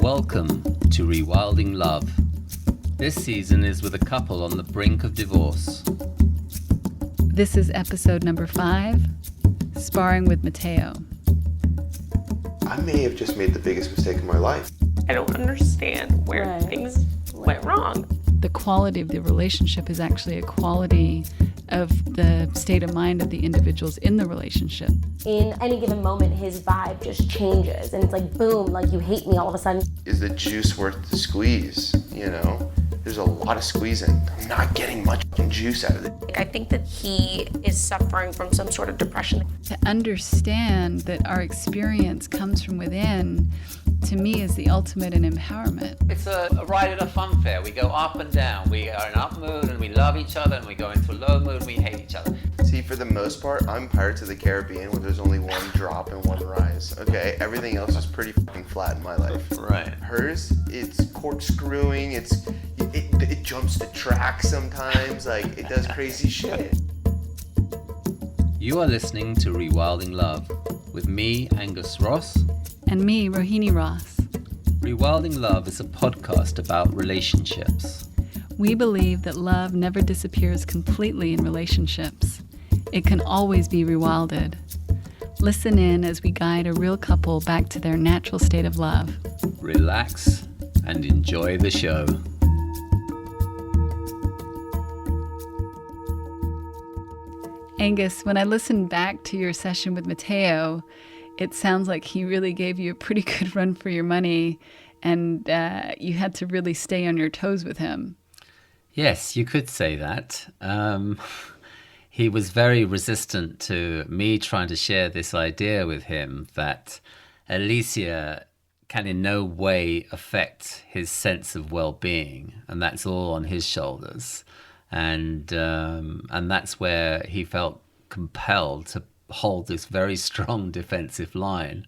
Welcome to Rewilding Love. This season is with a couple on the brink of divorce. This is episode number 5, Sparring with Mateo. I may have just made the biggest mistake of my life. I don't understand where things went wrong. The quality of the relationship is actually a quality of the state of mind of the individuals in the relationship. In any given moment, his vibe just changes, and it's like, boom, like you hate me all of a sudden. Is the juice worth the squeeze? You know, there's a lot of squeezing. I'm not getting much juice out of it. I think that he is suffering from some sort of depression. To understand that our experience comes from within, to me, is the ultimate in empowerment. It's a ride at a fun fair. We go up and down. We are in up mood and we love each other, and we go into a low mood and we hate each other. See, for the most part, I'm Pirates of the Caribbean where there's only one drop and one rise. Okay, everything else is pretty fucking flat in my life. Right. Hers, it's corkscrewing, it jumps the track sometimes, like it does crazy shit. You are listening to Rewilding Love with me, Angus Ross. And me, Rohini Ross. Rewilding Love is a podcast about relationships. We believe that love never disappears completely in relationships. It can always be rewilded. Listen in as we guide a real couple back to their natural state of love. Relax and enjoy the show. Angus, when I listened back to your session with Mateo, it sounds like he really gave you a pretty good run for your money, and you had to really stay on your toes with him. Yes, you could say that. He was very resistant to me trying to share this idea with him that Alicia can in no way affect his sense of well-being, and that's all on his shoulders. And that's where he felt compelled to hold this very strong defensive line.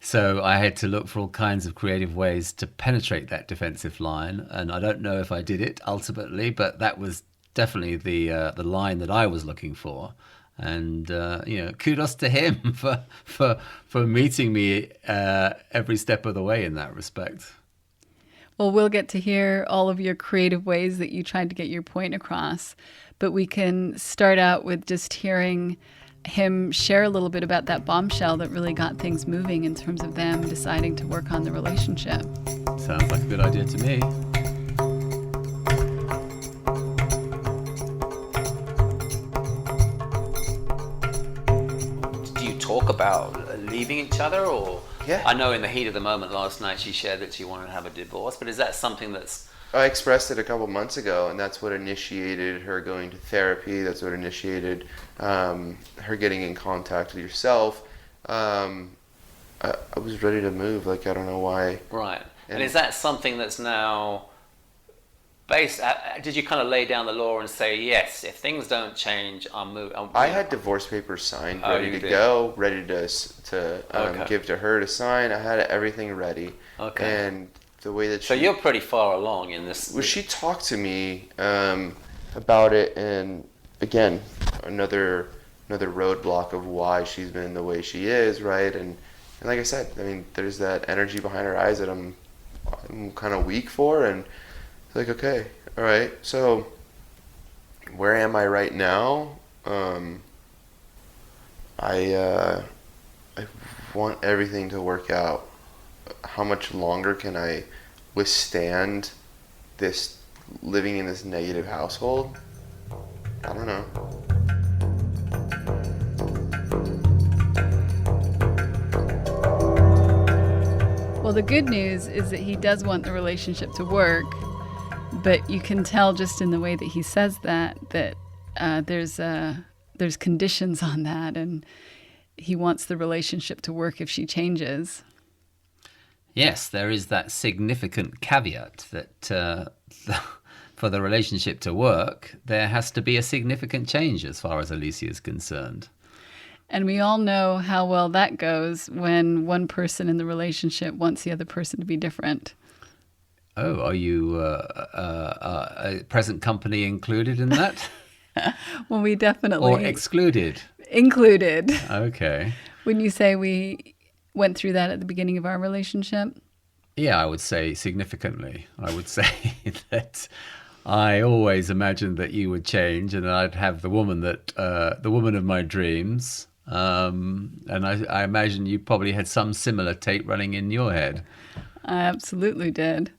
So I had to look for all kinds of creative ways to penetrate that defensive line, and I don't know if I did it ultimately, but that was definitely the line that I was looking for. And kudos to him for meeting me every step of the way in that respect. Well, we'll get to hear all of your creative ways that you tried to get your point across, but we can start out with just hearing him share a little bit about that bombshell that really got things moving in terms of them deciding to work on the relationship. Sounds like a good idea to me. Do you talk about leaving each other, or? Yeah. I know in the heat of the moment last night she shared that she wanted to have a divorce, but is that something that's... I expressed it a couple months ago, and that's what initiated her going to therapy. That's what initiated her getting in contact with yourself. I was ready to move. Like, I don't know why. Right. And is that something that's now based... did you kind of lay down the law and say, yes, if things don't change, I'll move? I had divorce papers signed, ready to did. go, ready to Okay. give to her to sign. I had everything ready. Okay. And the way that So you're pretty far along in this. Well, she talked to me about it, and again, another roadblock of why she's been the way she is, right? And like I said, I mean, there's that energy behind her eyes that I'm kind of weak for, and it's like, okay, all right. So where am I right now? I want everything to work out. How much longer can I withstand this living in this negative household? I don't know. Well, the good news is that he does want the relationship to work, but you can tell just in the way that he says that there's conditions on that, and he wants the relationship to work if she changes. Yes, there is that significant caveat that for the relationship to work, there has to be a significant change as far as Alicia is concerned. And we all know how well that goes when one person in the relationship wants the other person to be different. Oh, are you a present company included in that? Well, we definitely... Or excluded? Included. Okay. When you say we went through that at the beginning of our relationship? Yeah, I would say significantly. I would say that I always imagined that you would change, and I'd have the woman of my dreams. And I imagine you probably had some similar tape running in your head. I absolutely did.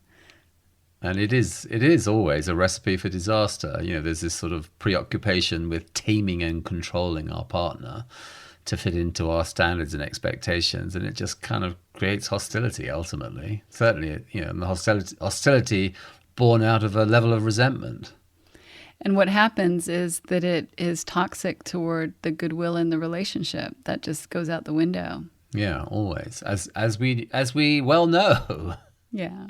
And it is always a recipe for disaster. There's this sort of preoccupation with taming and controlling our partner to fit into our standards and expectations, and it just kind of creates hostility ultimately. Certainly, and the hostility born out of a level of resentment. And what happens is that it is toxic toward the goodwill in the relationship. That just goes out the window. Yeah, always, as we well know. Yeah.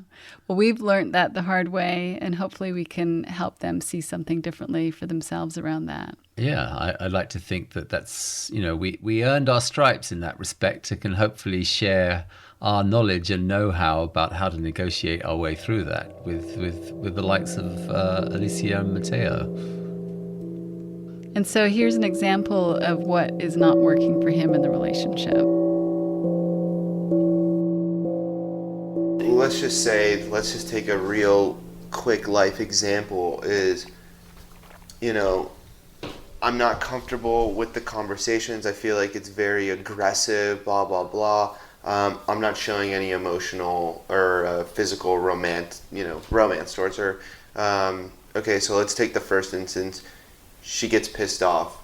Well, we've learned that the hard way, and hopefully we can help them see something differently for themselves around that. Yeah, I'd like to think that's, we earned our stripes in that respect and can hopefully share our knowledge and know-how about how to negotiate our way through that with the likes of Alicia and Mateo. And so here's an example of what is not working for him in the relationship. Let's just take a real quick life example is, I'm not comfortable with the conversations. I feel like it's very aggressive, blah, blah, blah. I'm not showing any emotional or physical romance towards her. Okay, so let's take the first instance. She gets pissed off.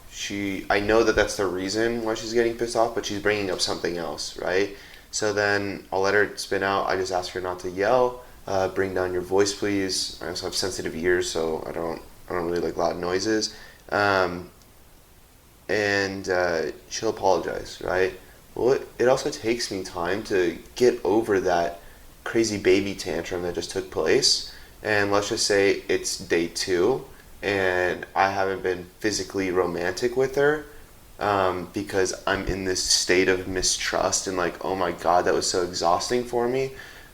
I know that that's the reason why she's getting pissed off, but she's bringing up something else, right? So then I'll let her spin out. I just ask her not to yell. Bring down your voice, please. I also have sensitive ears, so I don't really like loud noises. And she'll apologize, right? Well, it also takes me time to get over that crazy baby tantrum that just took place. And let's just say it's day 2, and I haven't been physically romantic with her. Because I'm in this state of mistrust and like, oh my God, that was so exhausting for me.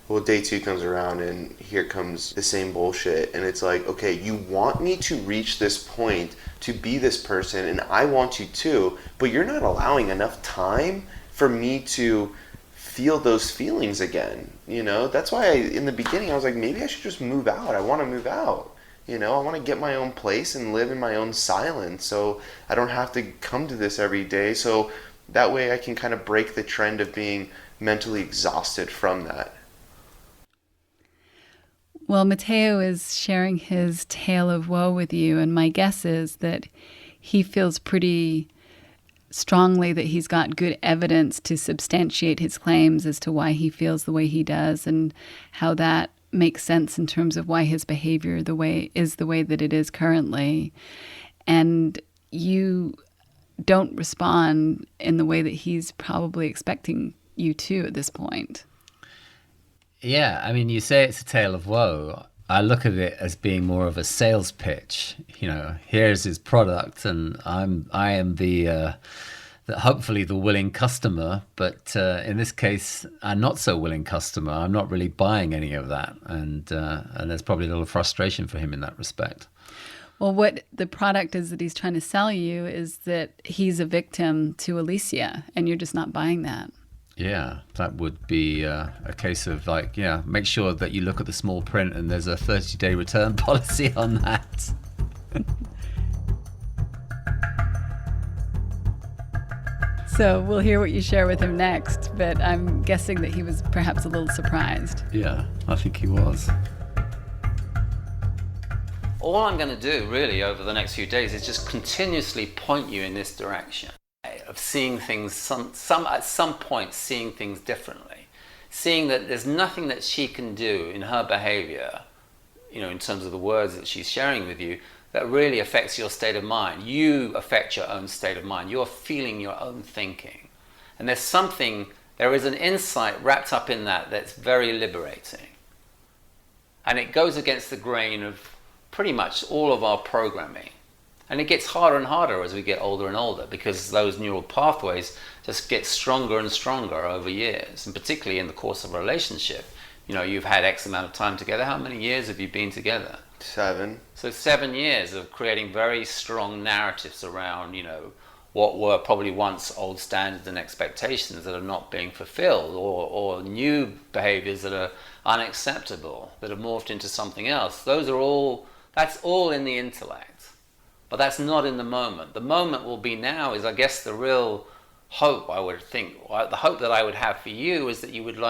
Well, day 2 comes around and here comes the same bullshit. And it's like, okay, you want me to reach this point to be this person, and I want you too, but you're not allowing enough time for me to feel those feelings again. That's why in the beginning I was like, maybe I should just move out. I want to move out. I want to get my own place and live in my own silence, so I don't have to come to this every day. So that way I can kind of break the trend of being mentally exhausted from that. Well, Mateo is sharing his tale of woe with you, and my guess is that he feels pretty strongly that he's got good evidence to substantiate his claims as to why he feels the way he does and how that makes sense in terms of why his behavior the way that it is currently. And you don't respond in the way that he's probably expecting you to at this point. Yeah, I mean, you say it's a tale of woe. I look at it as being more of a sales pitch. Here's his product, and I am the hopefully the willing customer, but in this case, a not so willing customer. I'm not really buying any of that, and there's probably a little frustration for him in that respect. Well, what the product is that he's trying to sell you is that he's a victim to Alicia, and you're just not buying that. Yeah, that would be a case of like, make sure that you look at the small print and there's a 30-day return policy on that. So we'll hear what you share with him next, but I'm guessing that he was perhaps a little surprised. Yeah, I think he was. All I'm going to do really over the next few days is just continuously point you in this direction of seeing things, at some point seeing things differently, seeing that there's nothing that she can do in her behavior, in terms of the words that she's sharing with you, that really affects your state of mind. You affect your own state of mind. You're feeling your own thinking. And there is an insight wrapped up in that that's very liberating. And it goes against the grain of pretty much all of our programming. And it gets harder and harder as we get older and older, because those neural pathways just get stronger and stronger over years. And particularly in the course of a relationship, you've had X amount of time together. How many years have you been together? 7. So 7 years of creating very strong narratives around, what were probably once old standards and expectations that are not being fulfilled, or new behaviors that are unacceptable, that have morphed into something else. That's all in the intellect, but that's not in the moment. The moment will be now is, I guess, the real hope, I would think. The hope that I would have for you is that you would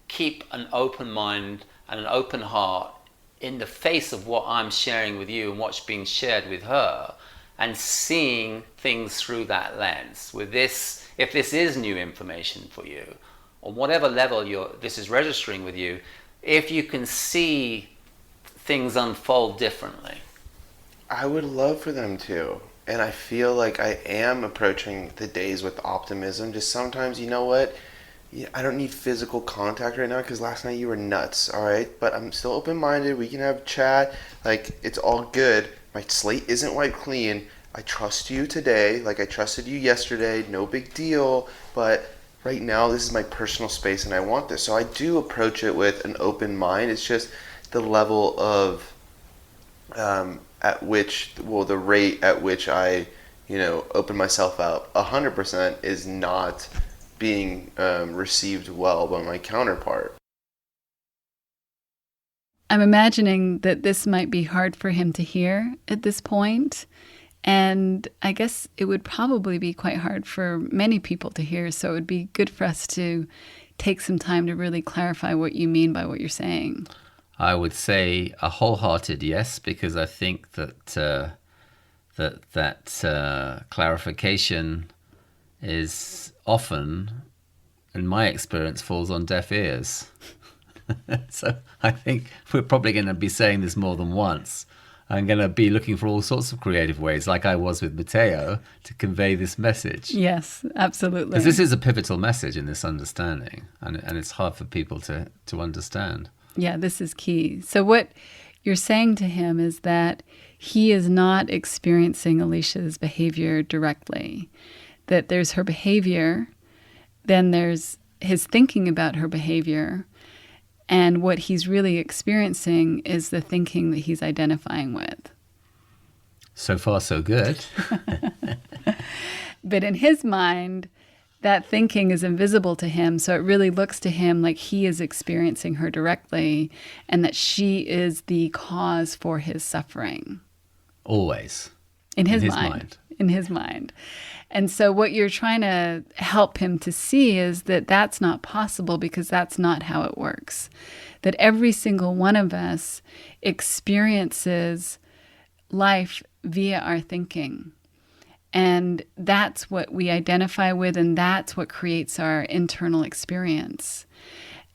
keep an open mind and an open heart in the face of what I'm sharing with you and what's being shared with her, and seeing things through that lens. With this, if this is new information for you, on whatever level this is registering with you, if you can see things unfold differently. I would love for them to. And I feel like I am approaching the days with optimism. Just sometimes, you know what? I don't need physical contact right now because last night you were nuts, all right? But I'm still open-minded. We can have chat. It's all good. My slate isn't wiped clean. I trust you today like I trusted you yesterday. No big deal. But right now, this is my personal space and I want this. So I do approach it with an open mind. It's just the level of the rate at which I, open myself up 100% is not being received well by my counterpart. I'm imagining that this might be hard for him to hear at this point, and I guess it would probably be quite hard for many people to hear, so it would be good for us to take some time to really clarify what you mean by what you're saying. I would say a wholehearted yes, because I think that clarification is often, in my experience, falls on deaf ears. So I think we're probably going to be saying this more than once. I'm going to be looking for all sorts of creative ways, like I was with Mateo, to convey this message. Yes, absolutely. Because this is a pivotal message in this understanding, and it's hard for people to understand. Yeah, this is key. So what you're saying to him is that he is not experiencing Alicia's behavior directly, that there's her behavior, then there's his thinking about her behavior, and what he's really experiencing is the thinking that he's identifying with. So far, so good. But in his mind, that thinking is invisible to him, so it really looks to him like he is experiencing her directly and that she is the cause for his suffering. Always. In his mind. In his mind. And so what you're trying to help him to see is that that's not possible, because that's not how it works. That every single one of us experiences life via our thinking. And that's what we identify with, and that's what creates our internal experience.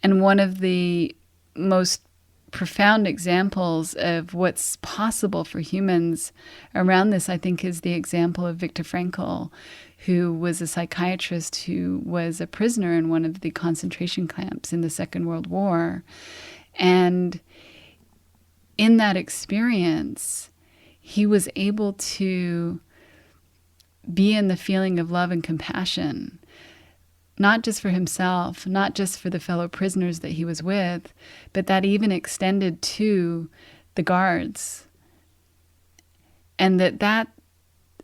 And one of the most profound examples of what's possible for humans around this, I think, is the example of Viktor Frankl, who was a psychiatrist who was a prisoner in one of the concentration camps in the Second World War. And in that experience, he was able to be in the feeling of love and compassion, not just for himself, not just for the fellow prisoners that he was with, but that even extended to the guards. And that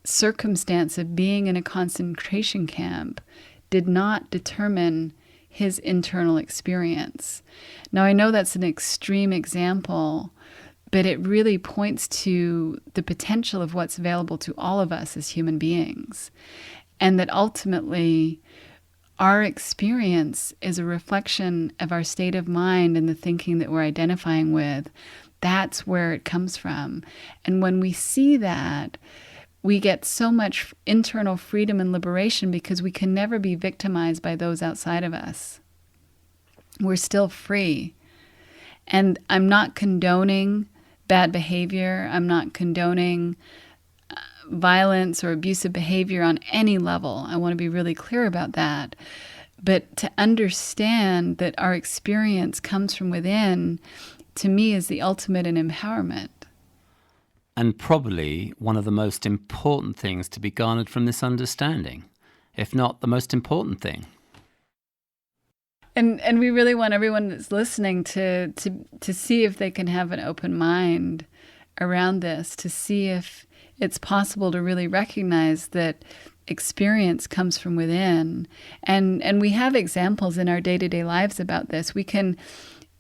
circumstance of being in a concentration camp did not determine his internal experience. Now, I know that's an extreme example, but it really points to the potential of what's available to all of us as human beings. And that ultimately, our experience is a reflection of our state of mind and the thinking that we're identifying with. That's where it comes from. And when we see that, we get so much internal freedom and liberation, because we can never be victimized by those outside of us. We're still free. And I'm not condoning bad behavior. I'm not condoning violence or abusive behavior on any level. I want to be really clear about that. But to understand that our experience comes from within, to me, is the ultimate in empowerment. And probably one of the most important things to be garnered from this understanding, if not the most important thing. And we really want everyone that's listening to see if they can have an open mind around this to see if it's possible to really recognize that experience comes from within. And we have examples in our day-to-day lives about this. We can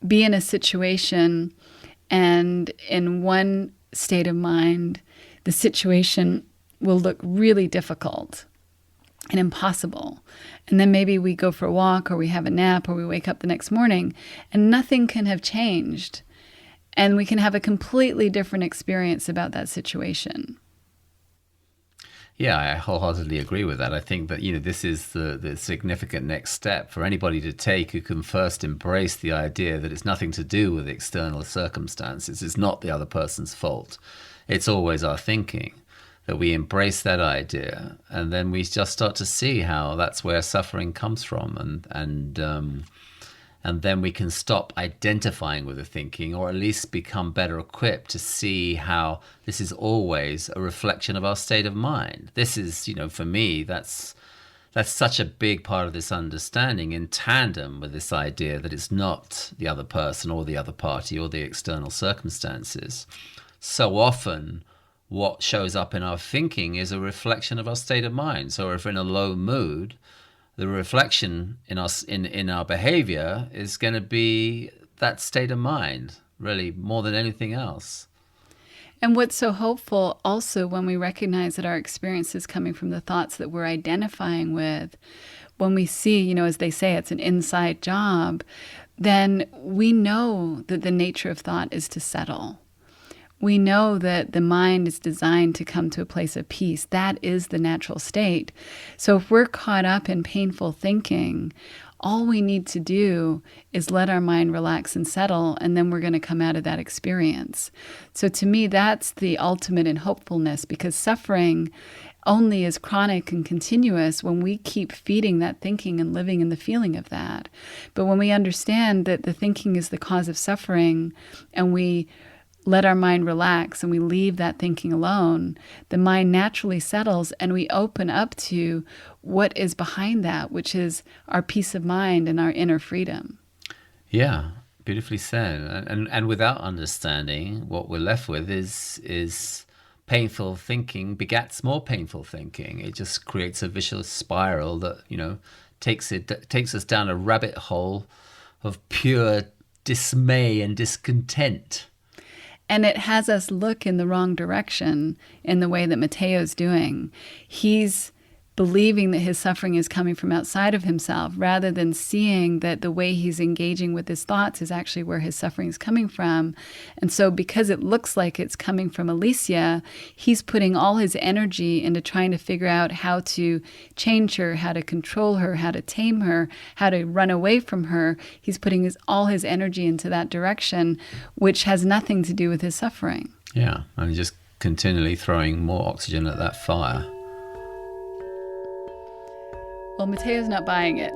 be in a situation, and in one state of mind, the situation will look really difficult and impossible. And then maybe we go for a walk, or we have a nap, or we wake up the next morning, and nothing can have changed. And we can have a completely different experience about that situation. Yeah, I wholeheartedly agree with that. I think that, this is the significant next step for anybody to take who can first embrace the idea that it's nothing to do with external circumstances. It's not the other person's fault. It's always our thinking. That we embrace that idea, and then we just start to see how that's where suffering comes from, and then we can stop identifying with the thinking, or at least become better equipped to see how this is always a reflection of our state of mind. This is, for me, that's such a big part of this understanding, in tandem with this idea that it's not the other person or the other party or the external circumstances. So often, what shows up in our thinking is a reflection of our state of mind. So if we're in a low mood, the reflection in us in our behavior is going to be that state of mind, really, more than anything else. And what's so hopeful also, when we recognize that our experience is coming from the thoughts that we're identifying with, when we see, as they say, it's an inside job, then we know that the nature of thought is to settle. We know that the mind is designed to come to a place of peace. That is the natural state. So if we're caught up in painful thinking, all we need to do is let our mind relax and settle, and then we're going to come out of that experience. So to me, that's the ultimate in hopefulness, because suffering only is chronic and continuous when we keep feeding that thinking and living in the feeling of that. But when we understand that the thinking is the cause of suffering, and we let our mind relax and we leave that thinking alone, the mind naturally settles, and we open up to what is behind that, which is our peace of mind and our inner freedom. Yeah, beautifully said. And without understanding, what we're left with is painful thinking begets more painful thinking. It just creates a vicious spiral that, takes us down a rabbit hole of pure dismay and discontent. And it has us look in the wrong direction in the way that Mateo's doing. He's believing that his suffering is coming from outside of himself, rather than seeing that the way he's engaging with his thoughts is actually where his suffering is coming from. And so because it looks like it's coming from Alicia, he's putting all his energy into trying to figure out how to change her, how to control her, how to tame her, how to run away from her. He's putting all his energy into that direction, which has nothing to do with his suffering. Yeah, and just continually throwing more oxygen at that fire. Well, Mateo's not buying it,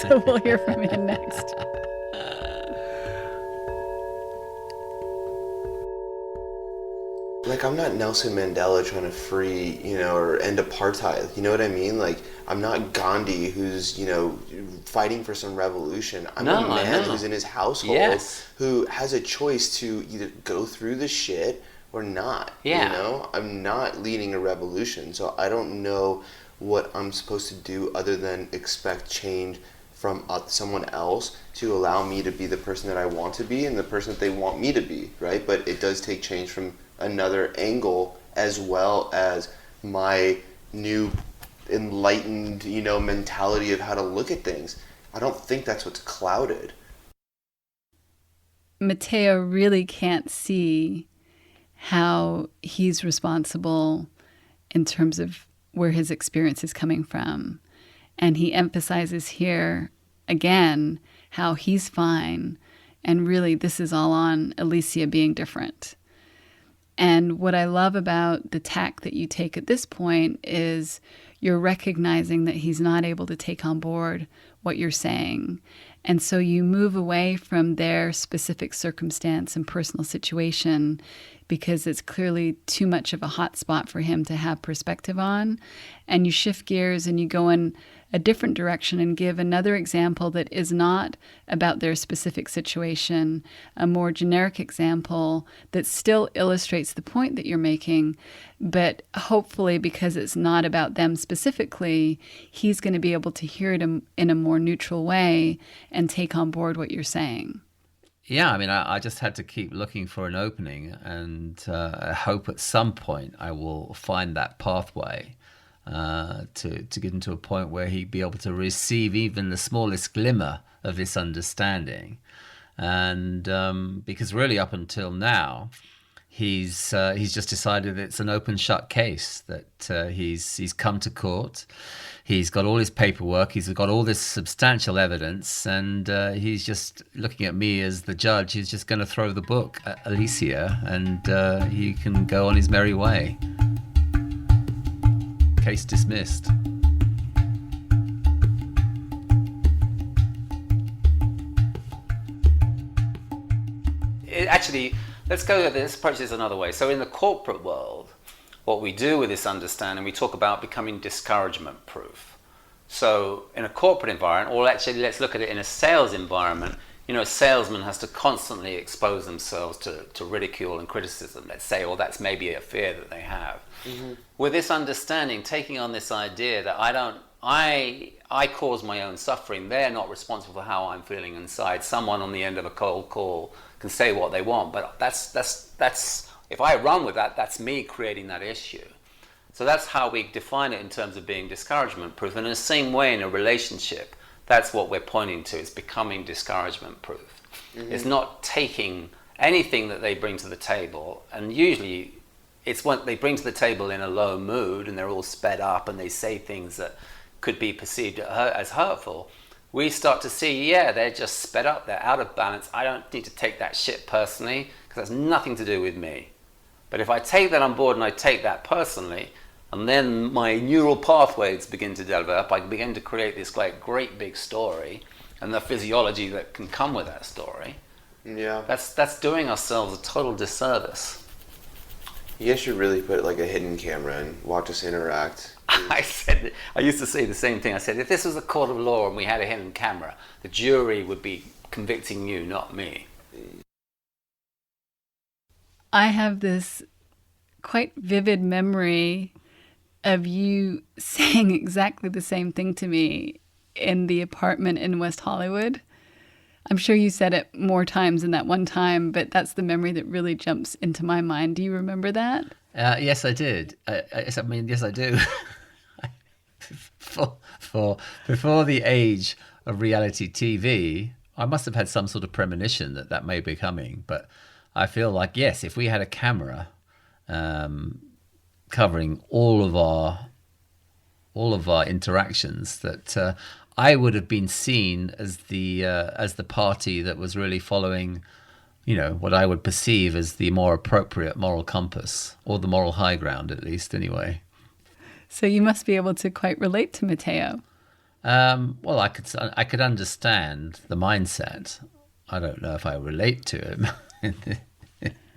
so we'll hear from him next. Like, I'm not Nelson Mandela trying to free, or end apartheid. You know what I mean? Like, I'm not Gandhi who's, fighting for some revolution. I'm a man who's in his household who has a choice to either go through the shit or not. Yeah. I'm not leading a revolution, so I don't know what I'm supposed to do other than expect change from someone else to allow me to be the person that I want to be and the person that they want me to be, right? But it does take change from another angle, as well as my new enlightened, mentality of how to look at things. I don't think that's what's clouded. Mateo really can't see how he's responsible in terms of where his experience is coming from. And he emphasizes here again how he's fine, and really this is all on Alicia being different. And what I love about the tack that you take at this point is you're recognizing that he's not able to take on board what you're saying. And so you move away from their specific circumstance and personal situation, because it's clearly too much of a hot spot for him to have perspective on. And you shift gears and you go in a different direction and give another example that is not about their specific situation, a more generic example that still illustrates the point that you're making, but hopefully because it's not about them specifically, he's going to be able to hear it in a more neutral way and take on board what you're saying. Yeah, I mean, I just had to keep looking for an opening, and I hope at some point I will find that pathway to get into a point where he'd be able to receive even the smallest glimmer of this understanding. And because really up until now, he's just decided it's an open shut case, that he's come to court. He's got all his paperwork, he's got all this substantial evidence, and he's just looking at me as the judge. He's just going to throw the book at Alicia, and he can go on his merry way. Case dismissed. Actually, let's approach this another way. So in the corporate world, what we do with this understanding, we talk about becoming discouragement proof. So in a corporate environment, or actually let's look at it in a sales environment, a salesman has to constantly expose themselves to ridicule and criticism, let's say, or that's maybe a fear that they have. Mm-hmm. With this understanding, taking on this idea that I cause my own suffering, they're not responsible for how I'm feeling inside. Someone on the end of a cold call can say what they want, but that's if I run with that, that's me creating that issue. So that's how we define it in terms of being discouragement proof. And in the same way in a relationship, that's what we're pointing to. It's becoming discouragement proof. Mm-hmm. It's not taking anything that they bring to the table, and usually it's what they bring to the table in a low mood and they're all sped up and they say things that could be perceived as hurtful. We start to see, they're just sped up, they're out of balance. I don't need to take that shit personally because that's nothing to do with me. But if I take that on board and I take that personally, and then my neural pathways begin to develop, I begin to create this great big story and the physiology that can come with that story. Yeah. That's doing ourselves a total disservice. You guys should really put a hidden camera and watch us interact. I used to say the same thing. I said, if this was a court of law and we had a hidden camera, the jury would be convicting you, not me. I have this quite vivid memory of you saying exactly the same thing to me in the apartment in West Hollywood. I'm sure you said it more times than that one time, but that's the memory that really jumps into my mind. Do you remember that? Yes, I did. Yes, I do. For before the age of reality TV, I must have had some sort of premonition that may be coming. But I feel like, yes, if we had a camera covering all of our interactions, that I would have been seen as the party that was really following, what I would perceive as the more appropriate moral compass, or the moral high ground, at least, anyway. So you must be able to quite relate to Mateo. Well, I could understand the mindset. I don't know if I relate to him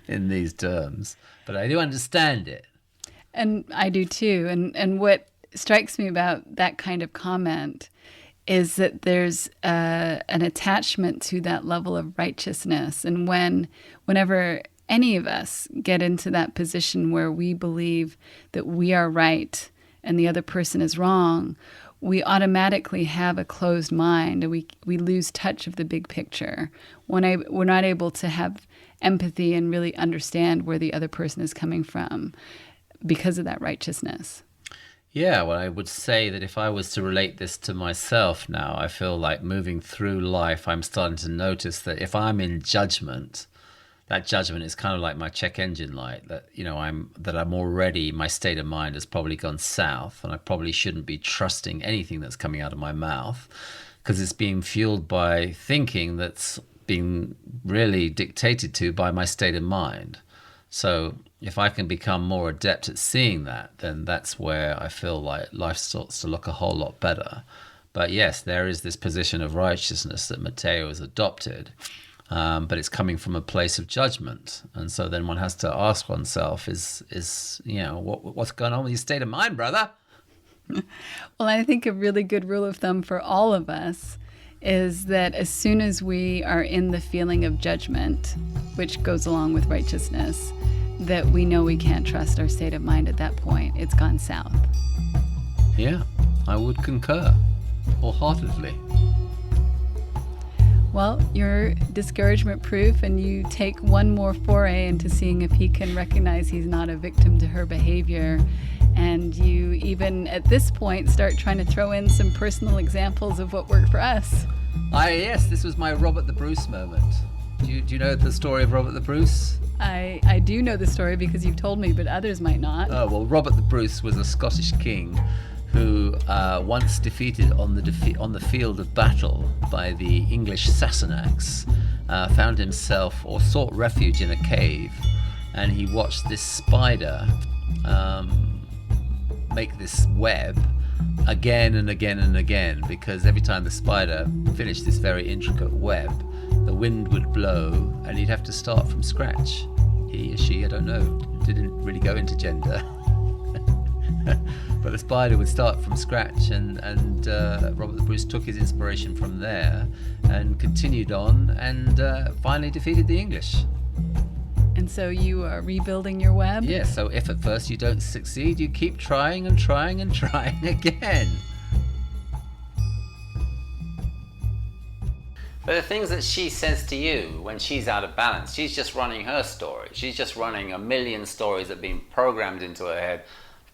in these terms, but I do understand it. And I do too. And what strikes me about that kind of comment is that there's an attachment to that level of righteousness. And whenever any of us get into that position where we believe that we are right and the other person is wrong, we automatically have a closed mind and we lose touch of the big picture. We're not able to have empathy and really understand where the other person is coming from because of that righteousness. Yeah, well, I would say that if I was to relate this to myself now, I feel like moving through life, I'm starting to notice that if I'm in judgment, that judgment is kind of like my check engine light, that I'm already, my state of mind has probably gone south, and I probably shouldn't be trusting anything that's coming out of my mouth, because it's being fueled by thinking that's being really dictated to by my state of mind. So if I can become more adept at seeing that, then that's where I feel like life starts to look a whole lot better. But yes, there is this position of righteousness that Mateo has adopted, but it's coming from a place of judgment. And so then one has to ask oneself, is what's going on with your state of mind, brother? Well, I think a really good rule of thumb for all of us is that as soon as we are in the feeling of judgment, which goes along with righteousness, that we know we can't trust our state of mind at that point. It's gone south. Yeah, I would concur wholeheartedly. Well, you're discouragement proof, and you take one more foray into seeing if he can recognize he's not a victim to her behavior. And you even at this point start trying to throw in some personal examples of what worked for us. Yes, this was my Robert the Bruce moment. Do you know the story of Robert the Bruce? I do know the story because you've told me, but others might not. Oh, well, Robert the Bruce was a Scottish king who, once defeated on the field of battle by the English Sassenachs, found himself or sought refuge in a cave, and he watched this spider make this web again and again and again, because every time the spider finished this very intricate web, the wind would blow and he'd have to start from scratch. He or she, I don't know, didn't really go into gender. But the spider would start from scratch, and Robert the Bruce took his inspiration from there and continued on, and finally defeated the English. And so you are rebuilding your web? Yeah, so if at first you don't succeed, you keep trying and trying and trying again. But the things that she says to you when she's out of balance, she's just running her story. She's just running a million stories that have been programmed into her head,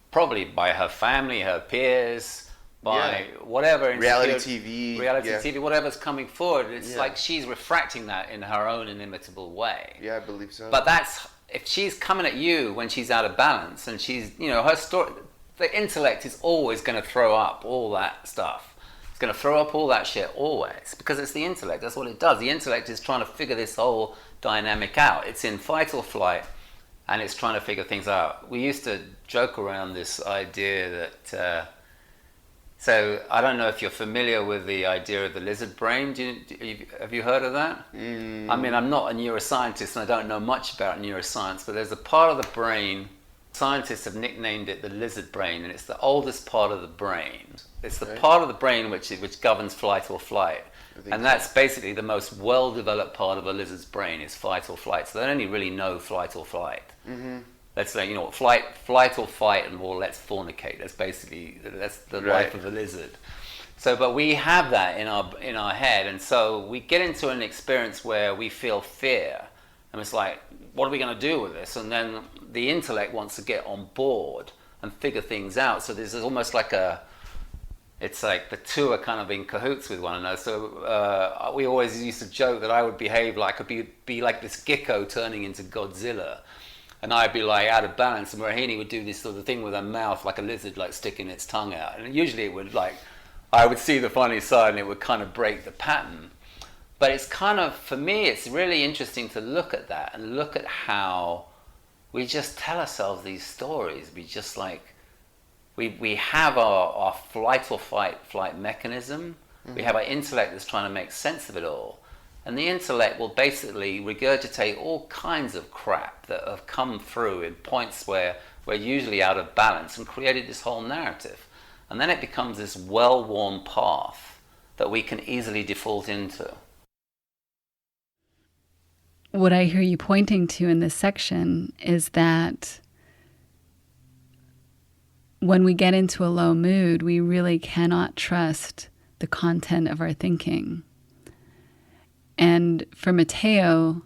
probably by her family, her peers, by whatever. Reality TV. TV, whatever's coming forward. It's like she's refracting that in her own inimitable way. Yeah, I believe so. But that's, if she's coming at you when she's out of balance, and she's, her story, the intellect is always going to throw up all that stuff. It's going to throw up all that shit always, because it's the intellect. That's what it does. The intellect is trying to figure this whole dynamic out. It's in fight or flight, and it's trying to figure things out. We used to joke around this idea that, so I don't know if you're familiar with the idea of the lizard brain. Have you heard of that? I mean, I'm not a neuroscientist and I don't know much about neuroscience, but there's a part of the brain, scientists have nicknamed it the lizard brain, and it's the oldest part of the brain. It's the part of the brain which governs flight or flight. And that's basically the most well-developed part of a lizard's brain is fight or flight. So they only really know flight or flight. Mm-hmm. Let's say, flight or fight, and well, let's fornicate. That's the life of a lizard. So, but we have that in our head, and so we get into an experience where we feel fear, and it's like, what are we going to do with this? And then the intellect wants to get on board and figure things out. So there's almost like it's like the two are kind of in cahoots with one another. So we always used to joke that I would behave like, be like this gecko turning into Godzilla. And I'd be like out of balance, and Rohini would do this sort of thing with her mouth, like a lizard, like sticking its tongue out. And usually it would I would see the funny side, and it would kind of break the pattern. But it's kind of, for me, it's really interesting to look at that and look at how we just tell ourselves these stories. We just we have our flight or flight mechanism. Mm-hmm. We have our intellect that's trying to make sense of it all. And the intellect will basically regurgitate all kinds of crap that have come through in points where we're usually out of balance and created this whole narrative. And then it becomes this well-worn path that we can easily default into. What I hear you pointing to in this section is that when we get into a low mood, we really cannot trust the content of our thinking. And for Mateo,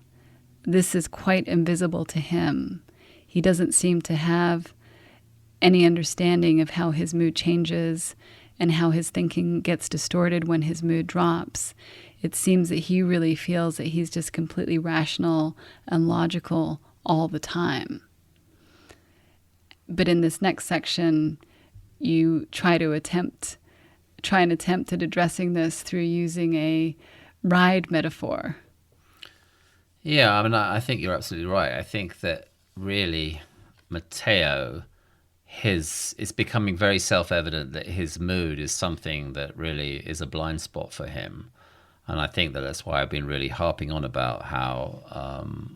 this is quite invisible to him. He doesn't seem to have any understanding of how his mood changes and how his thinking gets distorted when his mood drops. It seems that he really feels that he's just completely rational and logical all the time. But in this next section, you try and attempt at addressing this through using a ride metaphor. Yeah, I mean, I think you're absolutely right. I think that really Mateo, it's becoming very self-evident that his mood is something that really is a blind spot for him. And I think that's why I've been really harping on about how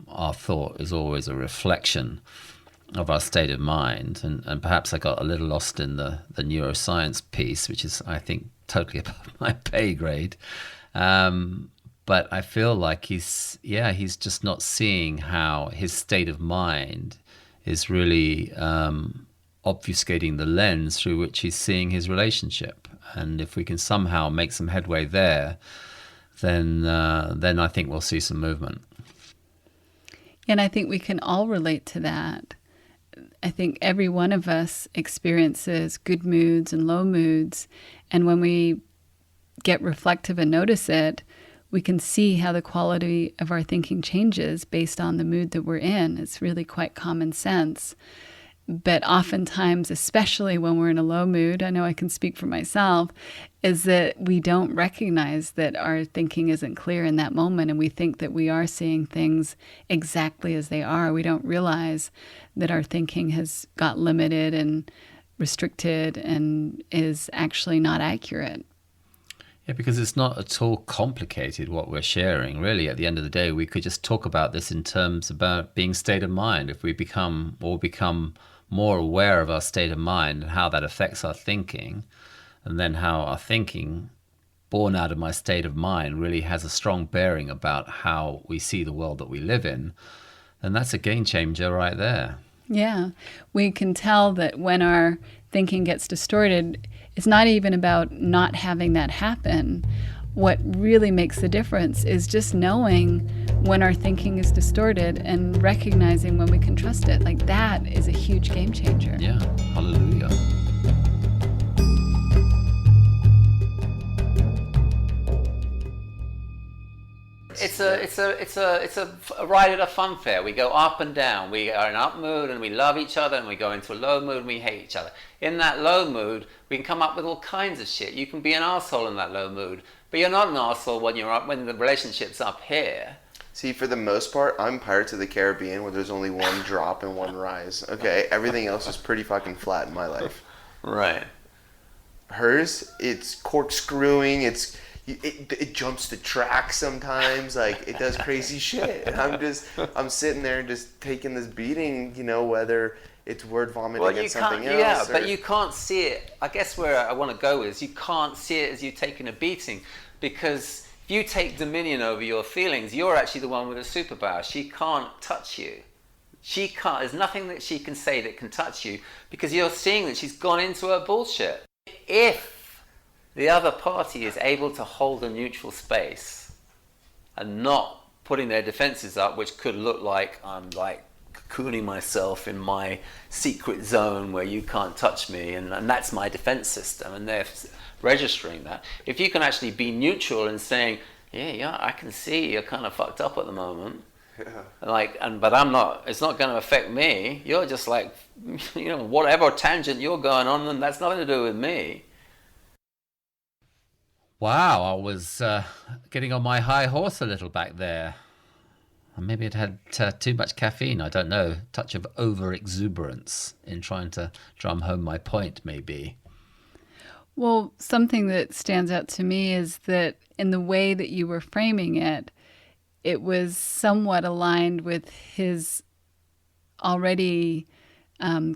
our thought is always a reflection of our state of mind. And perhaps I got a little lost in the neuroscience piece, which is, I think, totally above my pay grade. But I feel like he's just not seeing how his state of mind is really obfuscating the lens through which he's seeing his relationship. And if we can somehow make some headway there, then I think we'll see some movement. And I think we can all relate to that. I think every one of us experiences good moods and low moods. And when we get reflective and notice it, we can see how the quality of our thinking changes based on the mood that we're in. It's really quite common sense. But oftentimes, especially when we're in a low mood, I know I can speak for myself, is that we don't recognize that our thinking isn't clear in that moment, and we think that we are seeing things exactly as they are. We don't realize that our thinking has got limited and restricted and is actually not accurate. Yeah, because it's not at all complicated what we're sharing. Really, at the end of the day, we could just talk about this in terms about being state of mind. If we become more aware of our state of mind and how that affects our thinking, and then how our thinking, born out of my state of mind, really has a strong bearing about how we see the world that we live in, then that's a game changer right there. Yeah, we can tell that when our thinking gets distorted, it's not even about not having that happen. What really makes the difference is just knowing when our thinking is distorted and recognizing when we can trust it. Like, that is a huge game changer. Yeah, hallelujah. It's a ride at a fun fair. We go up and down. We are in up mood and we love each other, and we go into a low mood and we hate each other. In that low mood, we can come up with all kinds of shit. You can be an arsehole in that low mood, but you're not an arsehole when the relationship's up here. See, for the most part, I'm Pirates of the Caribbean, where there's only one drop and one rise. Okay, everything else is pretty fucking flat in my life. Right. Hers, it's corkscrewing. It jumps the track sometimes. Like, it does crazy shit, and I'm sitting there and just taking this beating. You know, whether it's word vomit against something else. Yeah, but you can't see it. I guess where I want to go is you can't see it as you taking a beating, because if you take dominion over your feelings, you're actually the one with a superpower. She can't touch you. She can't. There's nothing that she can say that can touch you, because you're seeing that she's gone into her bullshit. If the other party is able to hold a neutral space and not putting their defenses up, which could look like I'm like cocooning myself in my secret zone where you can't touch me, and that's my defense system, and they're registering that. If you can actually be neutral and saying, yeah, I can see you're kind of fucked up at the moment. Yeah. But I'm not. It's not going to affect me. You're just like, whatever tangent you're going on, and that's nothing to do with me. Wow, I was getting on my high horse a little back there. Maybe it had too much caffeine. I don't know. Touch of over-exuberance in trying to drum home my point, maybe. Well, something that stands out to me is that in the way that you were framing it, it was somewhat aligned with his already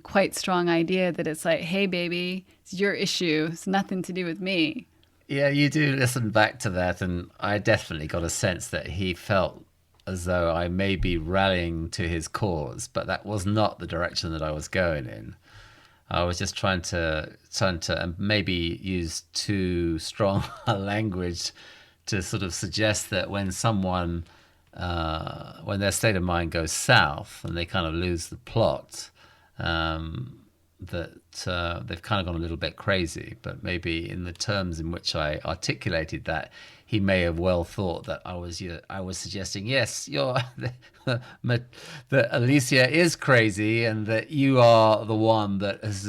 quite strong idea that it's like, hey, baby, it's your issue. It's nothing to do with me. Yeah, you do listen back to that, and I definitely got a sense that he felt as though I may be rallying to his cause, but that was not the direction that I was going in. I was just trying to maybe use too strong a language to sort of suggest that when someone, when their state of mind goes south and they kind of lose the plot, that they've kind of gone a little bit crazy. But maybe in the terms in which I articulated that, he may have well thought that I was suggesting, yes, that Alicia is crazy, and that you are the one that is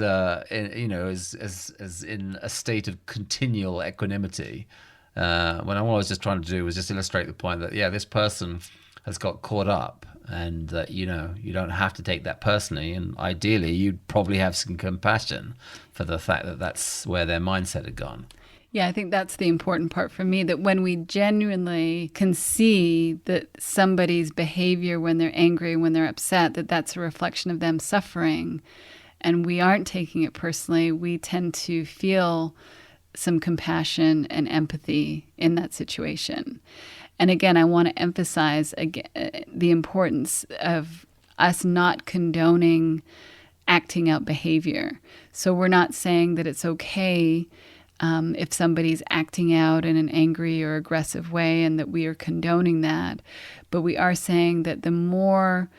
in a state of continual equanimity. When all I was just trying to do was just illustrate the point that, this person has got caught up, and that you don't have to take that personally, and ideally you'd probably have some compassion for the fact that that's where their mindset had gone. Yeah, I think that's the important part for me, that when we genuinely can see that somebody's behavior when they're angry, when they're upset, that that's a reflection of them suffering, and we aren't taking it personally, we tend to feel some compassion and empathy in that situation. And again, I want to emphasize the importance of us not condoning acting out behavior. So we're not saying that it's okay if somebody's acting out in an angry or aggressive way and that we are condoning that. But we are saying that the more,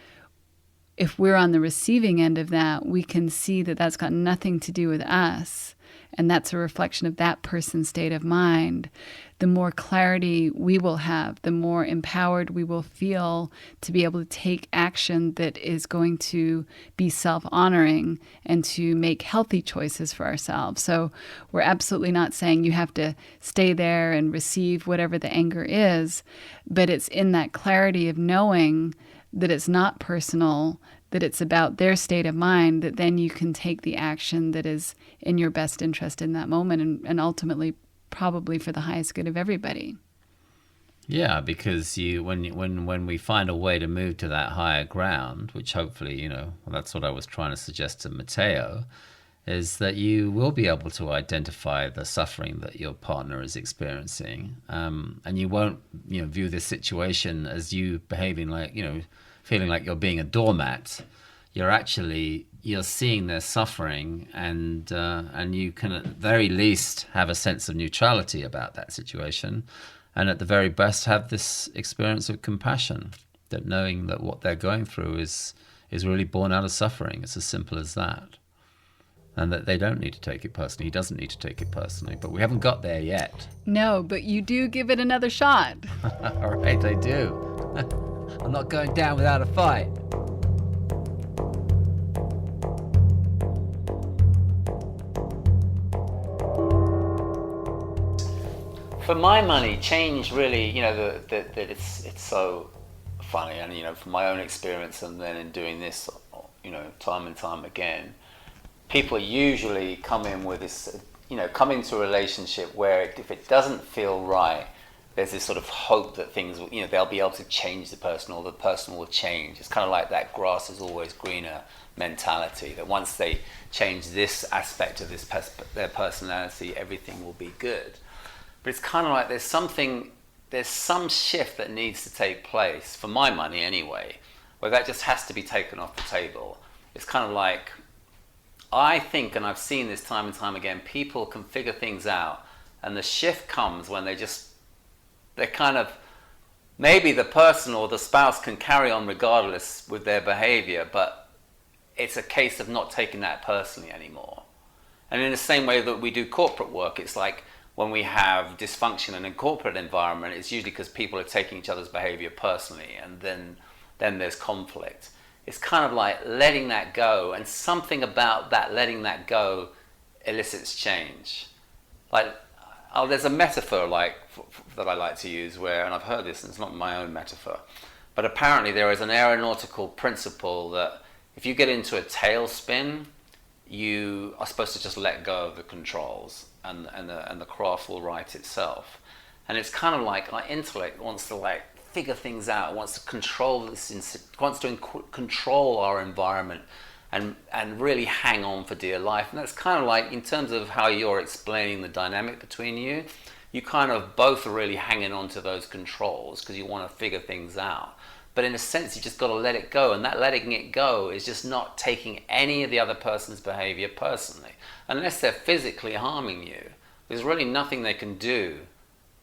if we're on the receiving end of that, we can see that that's got nothing to do with us, and that's a reflection of that person's state of mind, the more clarity we will have, the more empowered we will feel to be able to take action that is going to be self-honoring and to make healthy choices for ourselves. So we're absolutely not saying you have to stay there and receive whatever the anger is, but it's in that clarity of knowing that it's not personal, that it's about their state of mind, that then you can take the action that is in your best interest in that moment, and ultimately probably for the highest good of everybody. Yeah, because when we find a way to move to that higher ground, which hopefully, that's what I was trying to suggest to Mateo, is that you will be able to identify the suffering that your partner is experiencing, and you won't, view this situation as you behaving like, feeling like you're being a doormat. You're seeing their suffering, and you can at the very least have a sense of neutrality about that situation, and at the very best have this experience of compassion, that knowing that what they're going through is really born out of suffering. It's as simple as that. And that they don't need to take it personally. He doesn't need to take it personally, but we haven't got there yet. No, but you do give it another shot. All right, I do. I'm not going down without a fight. For my money, change really, that it's so funny, and from my own experience, and then in doing this, time and time again, people usually come in with this, come into a relationship where if it doesn't feel right, there's this sort of hope that things, they'll be able to change the person, or the person will change. It's kind of like that grass is always greener mentality, that once they change this aspect of their personality, everything will be good. But it's kind of like there's some shift that needs to take place, for my money anyway, where that just has to be taken off the table. It's kind of like, I think, and I've seen this time and time again, people can figure things out, and the shift comes when they're kind of, maybe the person or the spouse can carry on regardless with their behavior, but it's a case of not taking that personally anymore. And in the same way that we do corporate work, it's like when we have dysfunction in a corporate environment, it's usually because people are taking each other's behavior personally, and then there's conflict. It's kind of like letting that go, and something about that letting that go elicits change. Like, there's a metaphor that I like to use where, and I've heard this, and it's not my own metaphor, but apparently there is an aeronautical principle that if you get into a tailspin, you are supposed to just let go of the controls, and the craft will right itself. And it's kind of like our intellect wants to figure things out, wants to control control our environment, and really hang on for dear life. And that's kind of like, in terms of how you're explaining the dynamic between you kind of both are really hanging on to those controls because you want to figure things out. But in a sense, you just got to let it go, and that letting it go is just not taking any of the other person's behavior personally. Unless they're physically harming you, there's really nothing they can do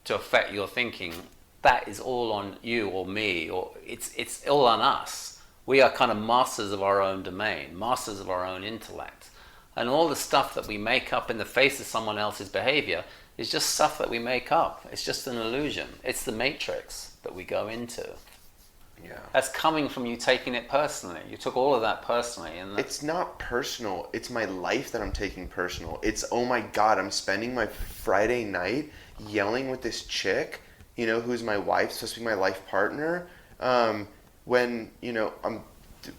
to affect your thinking. That is all on you or me, or it's all on us. We are kind of masters of our own domain, masters of our own intellect. And all the stuff that we make up in the face of someone else's behavior is just stuff that we make up. It's just an illusion. It's the matrix that we go into. Yeah. That's coming from you taking it personally. You took all of that personally. And it's not personal. It's my life that I'm taking personal. It's, oh my God, I'm spending my Friday night yelling with this chick, who's my wife, supposed to be my life partner, when,